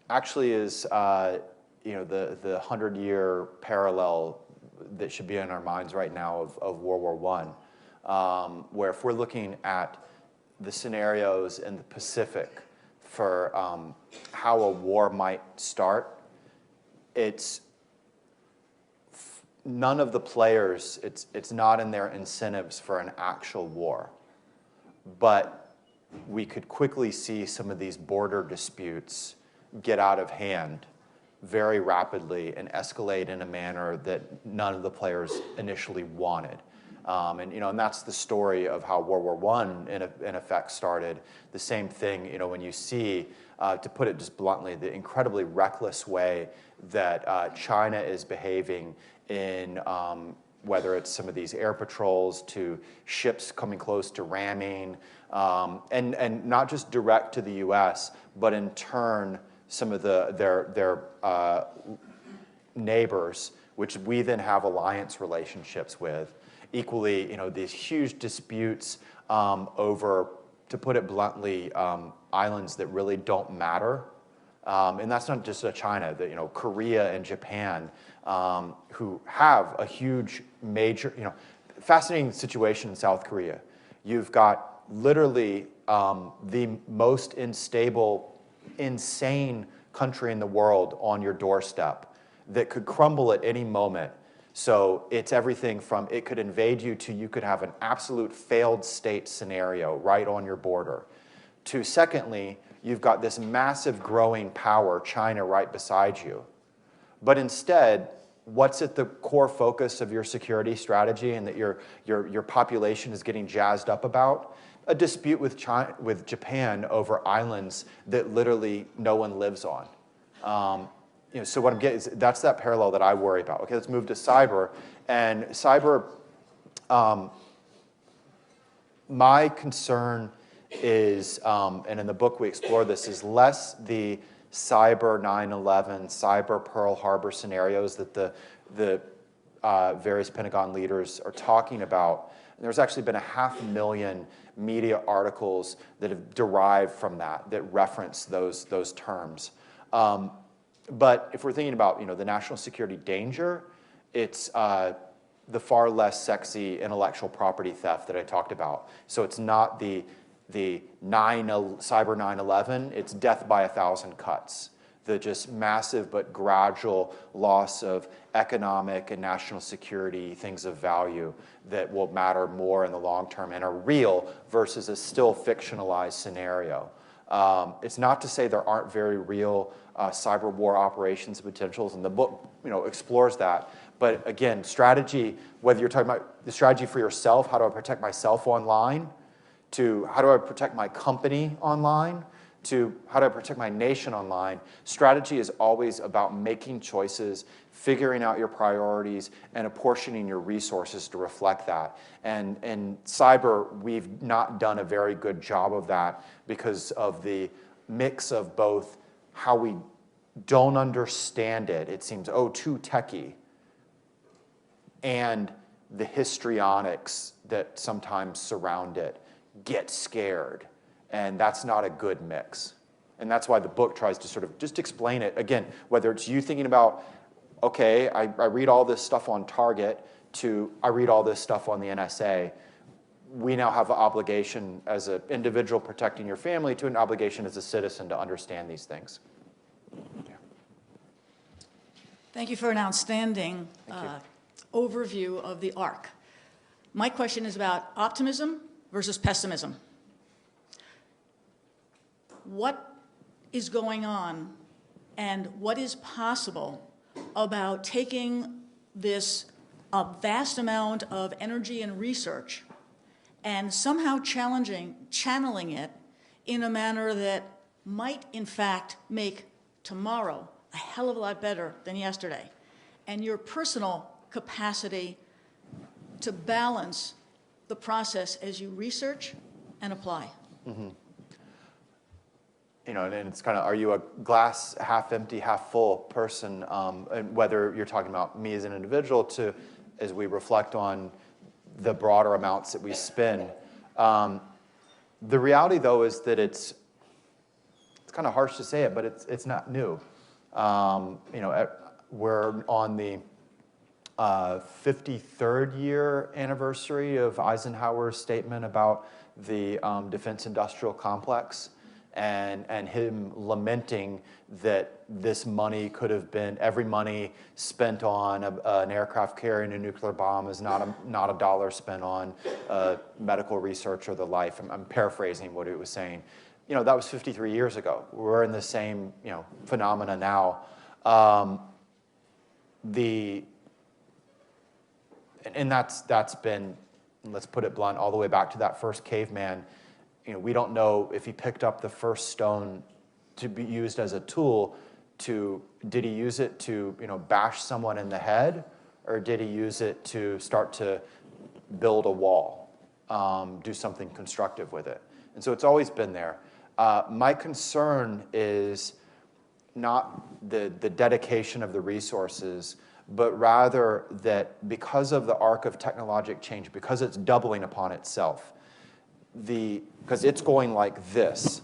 Speaker 2: actually is the 100-year parallel that should be in our minds right now of World War I, where if we're looking at the scenarios in the Pacific for how a war might start, it's none of the players, it's not in their incentives for an actual war. But we could quickly see some of these border disputes get out of hand very rapidly and escalate in a manner that none of the players initially wanted. And that's the story of how World War I in effect started. The same thing, when you see, to put it just bluntly, the incredibly reckless way that China is behaving in whether it's some of these air patrols to ships coming close to ramming, and not just direct to the U.S., but in turn some of their neighbors, which we then have alliance relationships with. Equally, these huge disputes over, to put it bluntly, islands that really don't matter. And that's not just China, Korea and Japan, who have a huge, major, fascinating situation in South Korea. You've got literally the most unstable, insane country in the world on your doorstep that could crumble at any moment. So it's everything from it could invade you to you could have an absolute failed state scenario right on your border. To secondly, you've got this massive growing power, China, right beside you. But instead, what's at the core focus of your security strategy and that your population is getting jazzed up about? A dispute with Japan over islands that literally no one lives on. So what I'm getting is that's that parallel that I worry about. Okay, let's move to cyber. And cyber, my concern is, and in the book we explore this, is less the cyber 9/11, cyber Pearl Harbor scenarios that the various Pentagon leaders are talking about. And there's actually been 500,000 media articles that have derived from that reference those terms. But if we're thinking about the national security danger, it's the far less sexy intellectual property theft that I talked about. So it's not the cyber 9/11, it's death by 1,000 cuts. The just massive but gradual loss of economic and national security, things of value that will matter more in the long term and are real versus a still fictionalized scenario. It's not to say there aren't very real cyber war operations and potentials, and the book explores that. But again, strategy, whether you're talking about the strategy for yourself, how do I protect myself online, to how do I protect my company online, to how do I protect my nation online, strategy is always about making choices, figuring out your priorities, and apportioning your resources to reflect that. And in cyber, we've not done a very good job of that because of the mix of both how we don't understand it, it seems, too techie, and the histrionics that sometimes surround it. Get scared. And that's not a good mix. And that's why the book tries to sort of just explain it. Again, whether it's you thinking about, okay, I read all this stuff on Target, to I read all this stuff on the NSA, we now have an obligation as an individual protecting your family to an obligation as a citizen to understand these things. Yeah.
Speaker 4: Thank you for an outstanding overview of the arc. My question is about optimism versus pessimism. What is going on and what is possible about taking this vast amount of energy and research and somehow channeling it in a manner that might, in fact, make tomorrow a hell of a lot better than yesterday, and your personal capacity to balance the process as you research and apply.
Speaker 2: Mm-hmm. You know, and it's kind of, are you a glass half empty, half full person? And whether you're talking about me as an individual to, as we reflect on the broader amounts that we spend. The reality, though, is that it's kind of harsh to say it, but it's not new. You know, we're on the 53rd year anniversary of Eisenhower's statement about the defense industrial complex, and him lamenting that this money could have been, every money spent on an aircraft carrying a nuclear bomb is not a dollar spent on medical research or the life. I'm paraphrasing what he was saying. You know, that was 53 years ago. We're in the same, you know, phenomena now. And that's been, let's put it blunt, all the way back to that first caveman. You know, we don't know if he picked up the first stone to be used as a tool to, did he use it to, you know, bash someone in the head, or did he use it to start to build a wall, do something constructive with it? And so it's always been there. My concern is not the dedication of the resources, but rather that because of the arc of technologic change, because it's doubling upon itself, because it's going like this,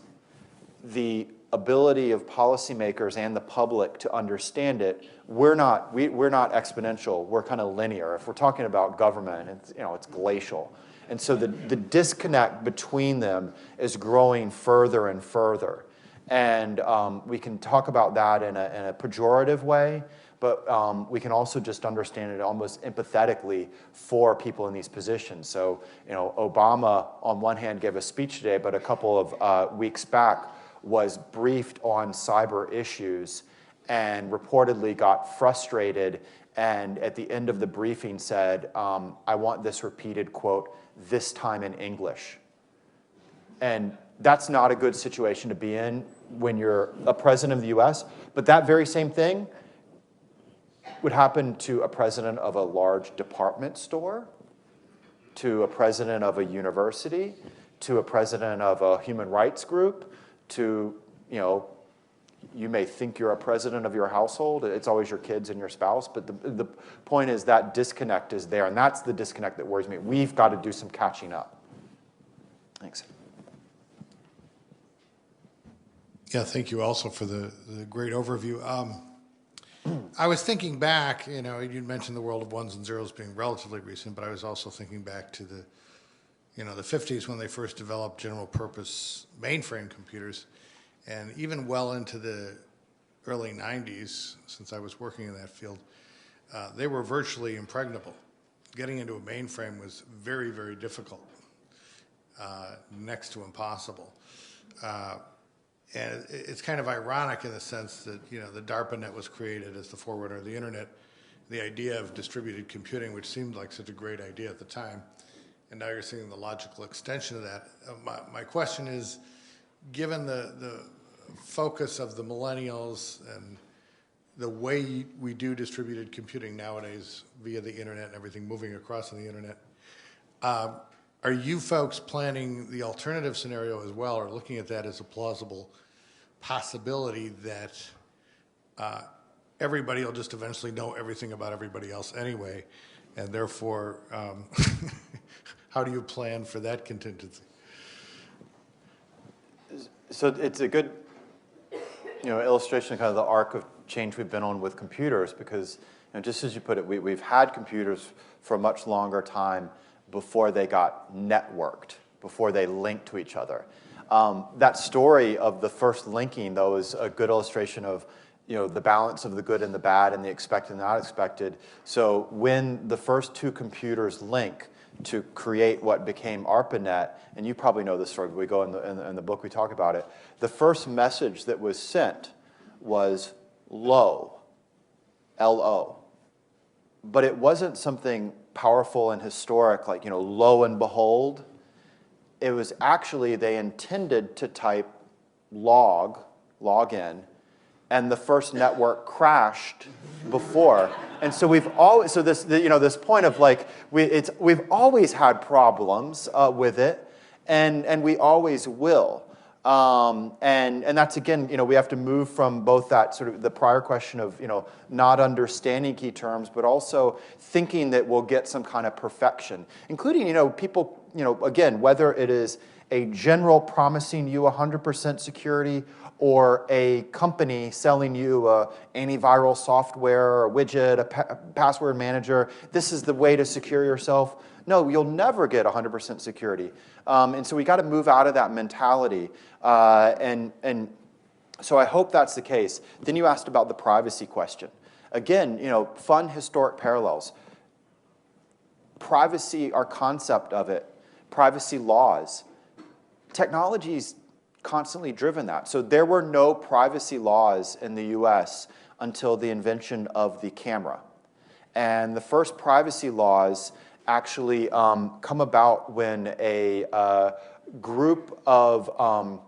Speaker 2: the ability of policymakers and the public to understand it, we're not exponential, we're kind of linear. If we're talking about government, it's glacial. And so the disconnect between them is growing further and further. And we can talk about that in a pejorative way, but we can also just understand it almost empathetically for people in these positions. So, Obama, on one hand, gave a speech today, but a couple of weeks back was briefed on cyber issues and reportedly got frustrated, and at the end of the briefing said, I want this repeated, quote, this time in English. And that's not a good situation to be in when you're a president of the US, but that very same thing would happen to a president of a large department store, to a president of a university, to a president of a human rights group, to, you may think you're a president of your household. It's always your kids and your spouse, but the point is that disconnect is there, and that's the disconnect that worries me. We've got to do some catching up. Thanks.
Speaker 5: Yeah, thank you also for the great overview. I was thinking back, you'd mentioned the world of ones and zeros being relatively recent, but I was also thinking back to the 50s when they first developed general purpose mainframe computers, and even well into the early 90s, since I was working in that field, they were virtually impregnable. Getting into a mainframe was very, very difficult, next to impossible. And it's kind of ironic in the sense that, the DARPA net was created as the forerunner of the internet, the idea of distributed computing, which seemed like such a great idea at the time, and now you're seeing the logical extension of that. My question is, given the focus of the millennials and the way we do distributed computing nowadays via the internet and everything moving across on the internet, are you folks planning the alternative scenario as well, or looking at that as a plausible possibility that everybody will just eventually know everything about everybody else anyway, and therefore, how do you plan for that contingency?
Speaker 2: So it's a good illustration of kind of the arc of change we've been on with computers, because just as you put it, we've had computers for a much longer time before they got networked, before they linked to each other. That story of the first linking, though, is a good illustration of the balance of the good and the bad and the expected and not expected. So when the first two computers link to create what became ARPANET, and you probably know this story, but we go in the book, we talk about it, the first message that was sent was LO, L-O. but it wasn't something powerful and historic, like, lo and behold. It was actually, they intended to type login, and the first network crashed before. And so we've always, so this point of like, we've always had problems with it, and we always will. And that's, again, we have to move from both that sort of the prior question of, not understanding key terms, but also thinking that we'll get some kind of perfection, including, people, again, whether it is a general promising you 100% security or a company selling you a antiviral software, a widget, a password manager, this is the way to secure yourself. No, you'll never get 100% security. And so we got to move out of that mentality. And so I hope that's the case. Then you asked about the privacy question. Again, fun historic parallels. Privacy, our concept of it, privacy laws. Technology's constantly driven that. So there were no privacy laws in the US until the invention of the camera. And the first privacy laws actually come about when a group of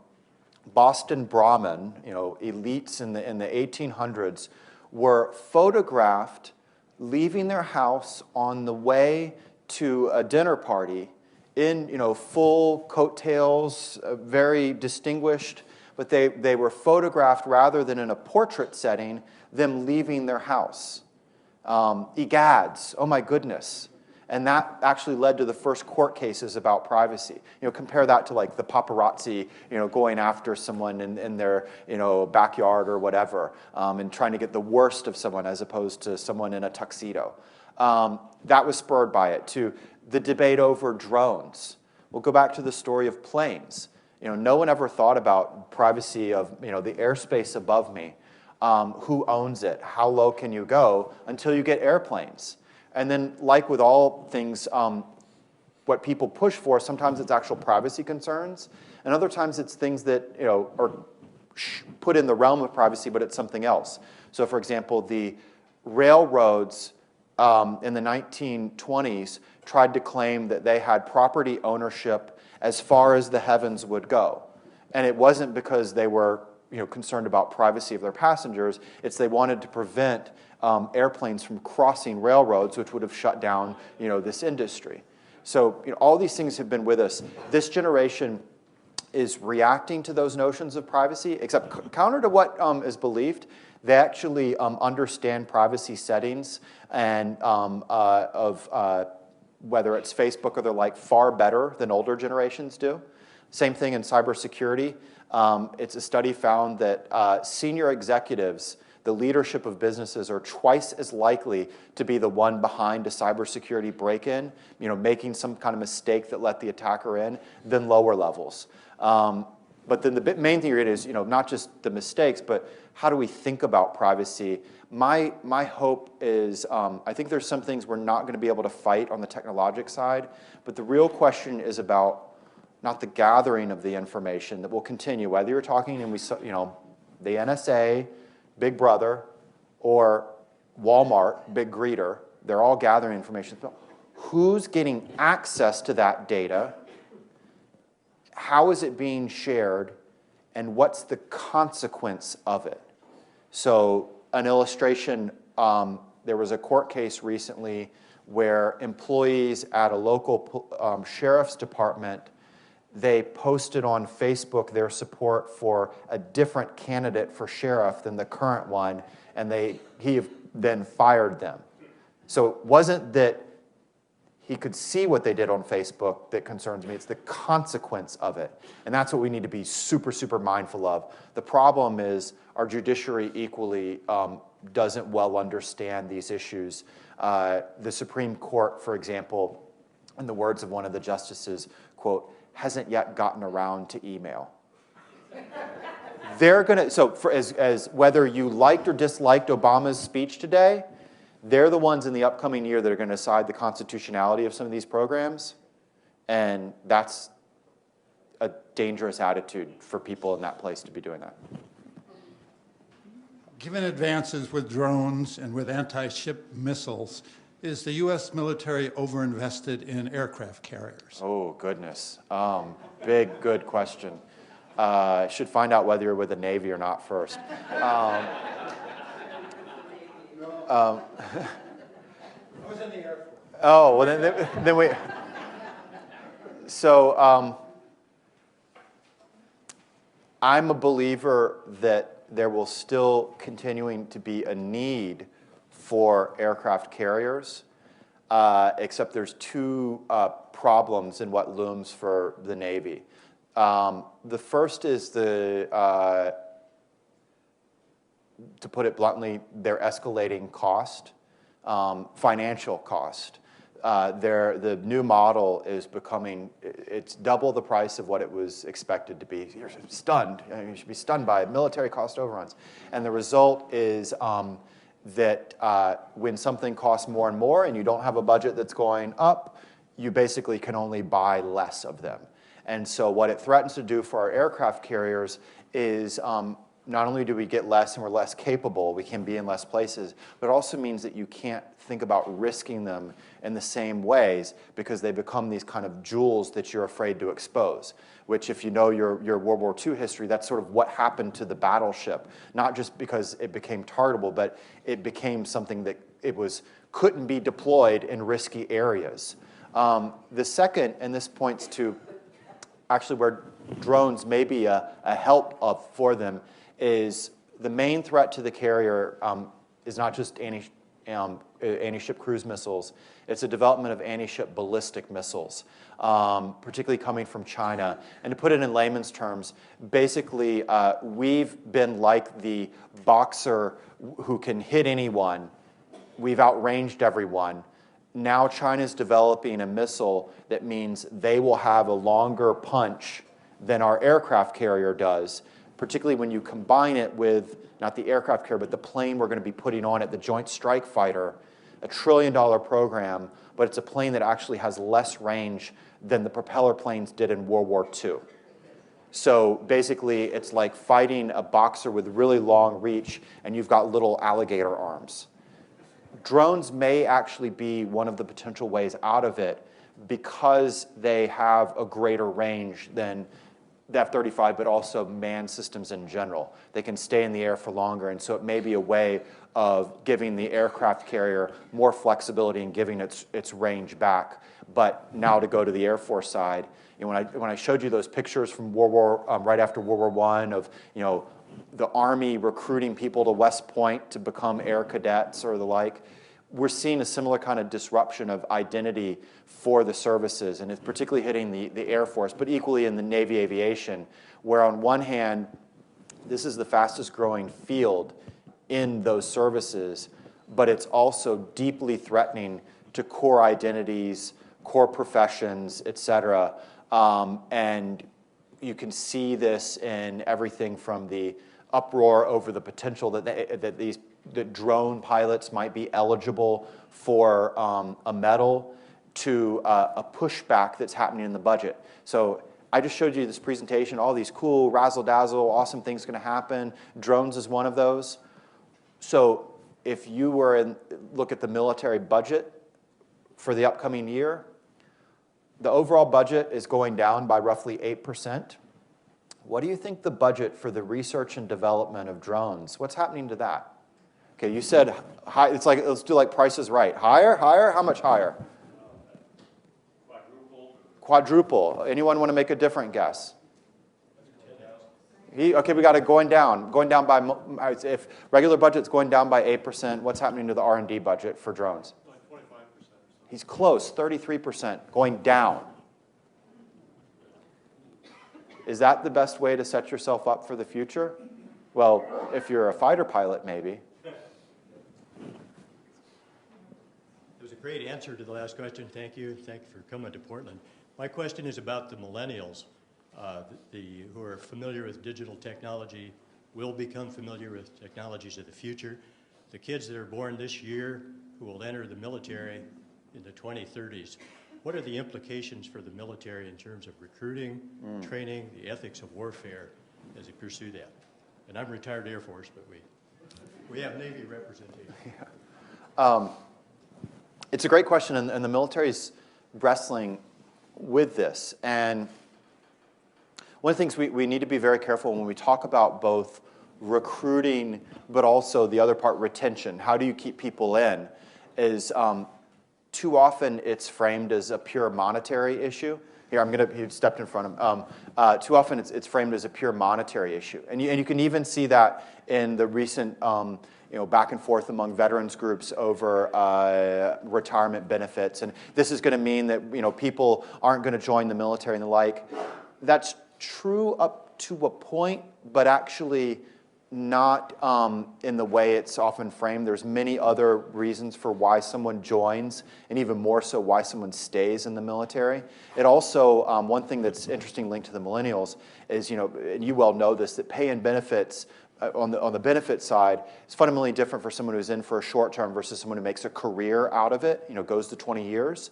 Speaker 2: Boston Brahmin, elites in the 1800s, were photographed leaving their house on the way to a dinner party in full coattails, very distinguished, but they were photographed rather than in a portrait setting, them leaving their house. Egads, oh my goodness. And that actually led to the first court cases about privacy. Compare that to like the paparazzi, going after someone in their, backyard or whatever, and trying to get the worst of someone as opposed to someone in a tuxedo. That was spurred by it. To the debate over drones. We'll go back to the story of planes. No one ever thought about privacy of, the airspace above me. Who owns it? How low can you go until you get airplanes? And then, like with all things, what people push for, sometimes it's actual privacy concerns, and other times it's things that are put in the realm of privacy, but it's something else. So, for example, the railroads in the 1920s tried to claim that they had property ownership as far as the heavens would go, and it wasn't because they were concerned about privacy of their passengers. It's they wanted to prevent airplanes from crossing railroads, which would have shut down, this industry. So, all these things have been with us. This generation is reacting to those notions of privacy, except counter to what is believed. They actually understand privacy settings and whether it's Facebook or the like far better than older generations do. Same thing in cybersecurity. It's a study found that senior executives, the leadership of businesses, are twice as likely to be the one behind a cybersecurity break-in, making some kind of mistake that let the attacker in, than lower levels. But then the main thing is, not just the mistakes, but how do we think about privacy? My hope is, I think there's some things we're not going to be able to fight on the technologic side, but the real question is about not the gathering of the information that will continue, whether you're talking, and the NSA, Big Brother, or Walmart, Big Greeter, they're all gathering information. Who's getting access to that data? How is it being shared? And what's the consequence of it? So an illustration, there was a court case recently where employees at a local sheriff's department, they posted on Facebook their support for a different candidate for sheriff than the current one, and he then fired them. So it wasn't that he could see what they did on Facebook that concerns me. It's the consequence of it. And that's what we need to be super, super mindful of. The problem is our judiciary equally doesn't well understand these issues. The Supreme Court, for example, in the words of one of the justices, quote, hasn't yet gotten around to email. They're going to, so as whether you liked or disliked Obama's speech today, they're the ones in the upcoming year that are going to decide the constitutionality of some of these programs, and that's a dangerous attitude for people in that place to be doing that.
Speaker 6: Given advances with drones and with anti-ship missiles, Is the U.S. military overinvested in aircraft carriers?
Speaker 2: Oh, goodness. Big, good question. Should find out whether you're with the Navy or not first.
Speaker 6: I was in the Air Force.
Speaker 2: Oh, well, then we... So, I'm a believer that there will still continuing to be a need for aircraft carriers, except there's two problems in what looms for the Navy. The first is to put it bluntly, their escalating cost, financial cost. The new model is becoming, it's double the price of what it was expected to be. You're stunned. You should be stunned by military cost overruns. And the result is that when something costs more and more and you don't have a budget that's going up, you basically can only buy less of them. And so what it threatens to do for our aircraft carriers is not only do we get less and we're less capable, we can be in less places, but it also means that you can't think about risking them in the same ways because they become these kind of jewels that you're afraid to expose, which if you know your World War II history, that's sort of what happened to the battleship, not just because it became targetable, but it became something that couldn't be deployed in risky areas. The second, and this points to actually where drones may be a help for them, is the main threat to the carrier is not just anti-ship cruise missiles. It's a development of anti-ship ballistic missiles, particularly coming from China. And to put it in layman's terms, basically we've been like the boxer who can hit anyone. We've outranged everyone. Now China's developing a missile that means they will have a longer punch than our aircraft carrier does, particularly when you combine it with, not the aircraft carrier, but the plane we're going to be putting on it, the Joint Strike Fighter, a $1 trillion program, but it's a plane that actually has less range than the propeller planes did in World War II. So basically, it's like fighting a boxer with really long reach, and you've got little alligator arms. Drones may actually be one of the potential ways out of it because they have a greater range than the F-35, but also manned systems in general. They can stay in the air for longer, and so it may be a way of giving the aircraft carrier more flexibility and giving its range back. But now to go to the Air Force side, when I showed you those pictures from right after World War I of the Army recruiting people to West Point to become air cadets or the like, we're seeing a similar kind of disruption of identity for the services, and it's particularly hitting the Air Force, but equally in the Navy aviation, where on one hand, this is the fastest growing field in those services, but it's also deeply threatening to core identities, core professions, et cetera. And you can see this in everything from the uproar over the potential that drone pilots might be eligible for a medal to a pushback that's happening in the budget. So I just showed you this presentation, all these cool razzle-dazzle, awesome things going to happen. Drones is one of those. So if you were look at the military budget for the upcoming year, the overall budget is going down by roughly 8%. What do you think the budget for the research and development of drones, what's happening to that? Okay, you said high, it's like, let's do like Price is Right. Higher? Higher? How much higher? Quadruple. Anyone want to make a different guess? Okay, we got it going down by, if regular budget's going down by 8%, what's happening to the R&D budget for drones?
Speaker 3: Like 25%.
Speaker 2: He's close, 33%, going down. Is that the best way to set yourself up for the future? Well, if you're a fighter pilot, maybe.
Speaker 7: It was a great answer to the last question. Thank you. Thank you for coming to Portland. My question is about the millennials who are familiar with digital technology, will become familiar with technologies of the future. The kids that are born this year who will enter the military in the 2030s. What are the implications for the military in terms of recruiting, training, the ethics of warfare as they pursue that? And I'm retired Air Force, but we have Navy representation.
Speaker 2: It's a great question, and the military's wrestling with this. And one of the things we need to be very careful when we talk about both recruiting, but also the other part, retention. How do you keep people in? Is too often it's framed as a pure monetary issue. Here, he stepped in front of him. Too often it's framed as a pure monetary issue. And you can even see that in the recent back and forth among veterans groups over retirement benefits. And this is going to mean that people aren't going to join the military and the like. That's true up to a point, but actually not in the way it's often framed. There's many other reasons for why someone joins, and even more so why someone stays in the military. It also, one thing that's interesting linked to the millennials is, and you well know this, that pay and benefits on the benefit side is fundamentally different for someone who's in for a short term versus someone who makes a career out of it, goes to 20 years.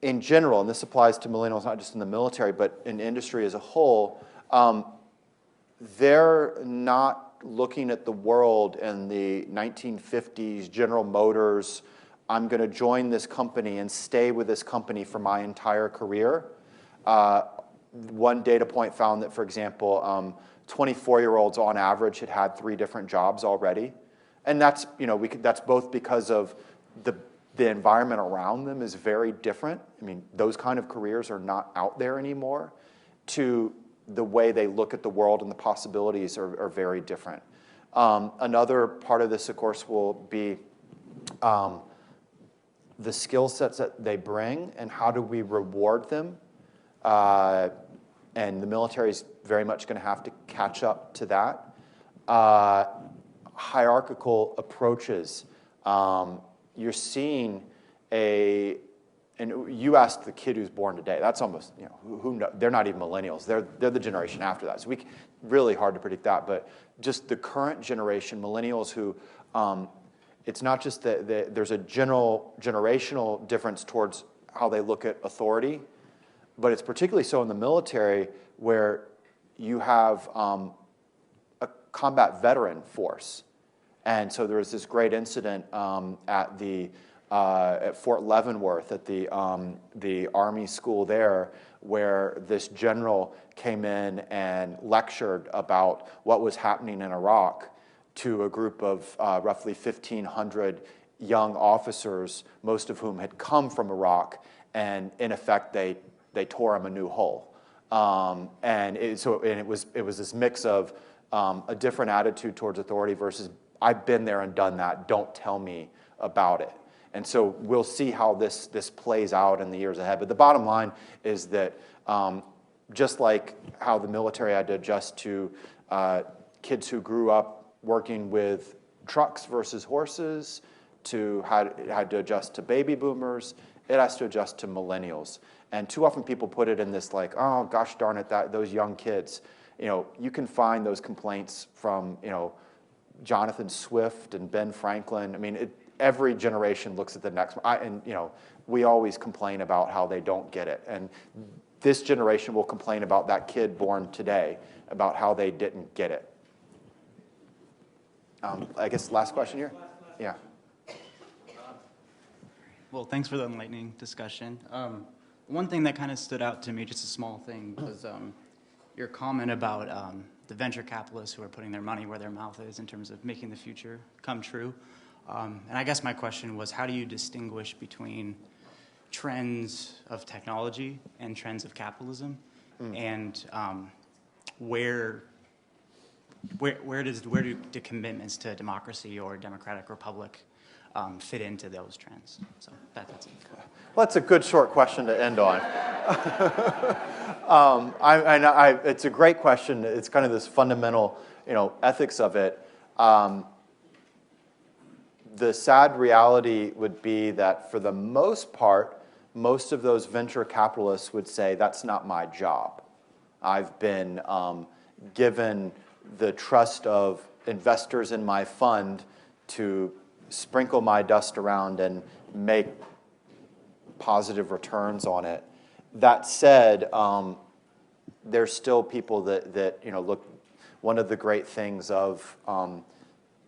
Speaker 2: In general, and this applies to millennials not just in the military, but in industry as a whole, they're not looking at the world in the 1950s, General Motors, I'm going to join this company and stay with this company for my entire career. One data point found that, for example, 24-year-olds on average had 3 different jobs already. And that's, that's both because of the environment around them is very different. I mean, those kind of careers are not out there anymore. To the way they look at the world and the possibilities are very different. Another part of this, of course, will be the skill sets that they bring and how do we reward them. And the military is very much going to have to catch up to that. Hierarchical approaches. You're seeing and you asked the kid who's born today, that's almost, they're not even millennials. They're the generation after that. So really hard to predict that. But just the current generation, millennials who, it's not just that there's a generational difference towards how they look at authority, but it's particularly so in the military where you have a combat veteran force. And so there was this great incident at Fort Leavenworth at the Army school there, where this general came in and lectured about what was happening in Iraq to a group of roughly 1,500 young officers, most of whom had come from Iraq, and in effect they tore him a new hole. And it was this mix of a different attitude towards authority versus I've been there and done that. Don't tell me about it. And so we'll see how this plays out in the years ahead. But the bottom line is that just like how the military had to adjust to kids who grew up working with trucks versus horses, had to adjust to baby boomers, it has to adjust to millennials. And too often people put it in this like, oh, gosh darn it, those young kids. You can find those complaints from, Jonathan Swift and Ben Franklin. I mean, every generation looks at the next one. We always complain about how they don't get it. And this generation will complain about that kid born today, about how they didn't get it. I guess last question here? Yeah.
Speaker 8: Well, thanks for the enlightening discussion. One thing that kind of stood out to me, just a small thing, was your comment about the venture capitalists who are putting their money where their mouth is in terms of making the future come true. And I guess my question was, how do you distinguish between trends of technology and trends of capitalism? And where do the commitments to democracy or democratic republic fit into those trends? So that's it.
Speaker 2: Well, that's a good short question to end on. It's a great question. It's kind of this fundamental, ethics of it. The sad reality would be that for the most part, most of those venture capitalists would say, that's not my job. I've been given the trust of investors in my fund to sprinkle my dust around and make positive returns on it. That said, there's still people that look. One of the great things of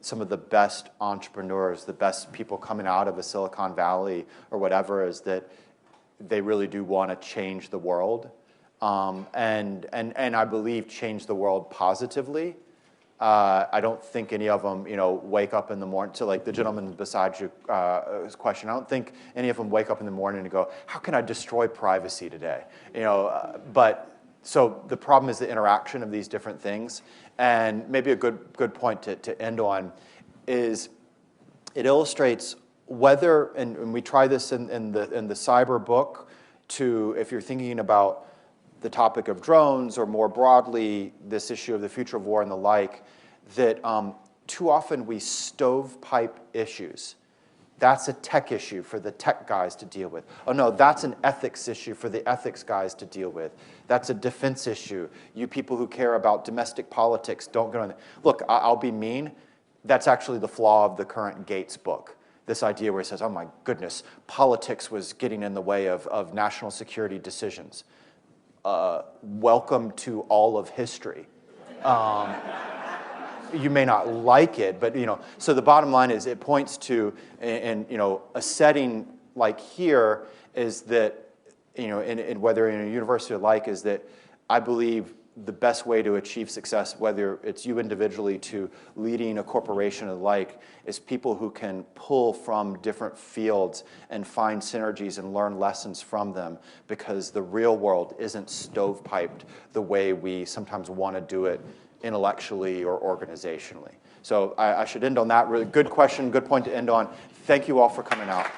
Speaker 2: some of the best entrepreneurs, the best people coming out of a Silicon Valley or whatever, is that they really do want to change the world, and I believe change the world positively. I don't think any of them, wake up in the morning, to like the gentleman beside you, his question, I don't think any of them wake up in the morning and go, how can I destroy privacy today? But so the problem is the interaction of these different things. And maybe a good point to end on is it illustrates whether, and we try this in the cyber book, to, if you're thinking about the topic of drones, or more broadly, this issue of the future of war and the like, that too often we stovepipe issues. That's a tech issue for the tech guys to deal with. Oh no, that's an ethics issue for the ethics guys to deal with. That's a defense issue. You people who care about domestic politics, don't go on there. Look, I'll be mean. That's actually the flaw of the current Gates book. This idea where he says, oh my goodness, politics was getting in the way of national security decisions. Welcome to all of history. You may not like it, but so the bottom line is it points to, and a setting like here is that, in whether in a university or like, is that I believe the best way to achieve success, whether it's you individually to leading a corporation or the like, is people who can pull from different fields and find synergies and learn lessons from them, because the real world isn't stovepiped the way we sometimes want to do it intellectually or organizationally. So I should end on that. Really good question, good point to end on. Thank you all for coming out.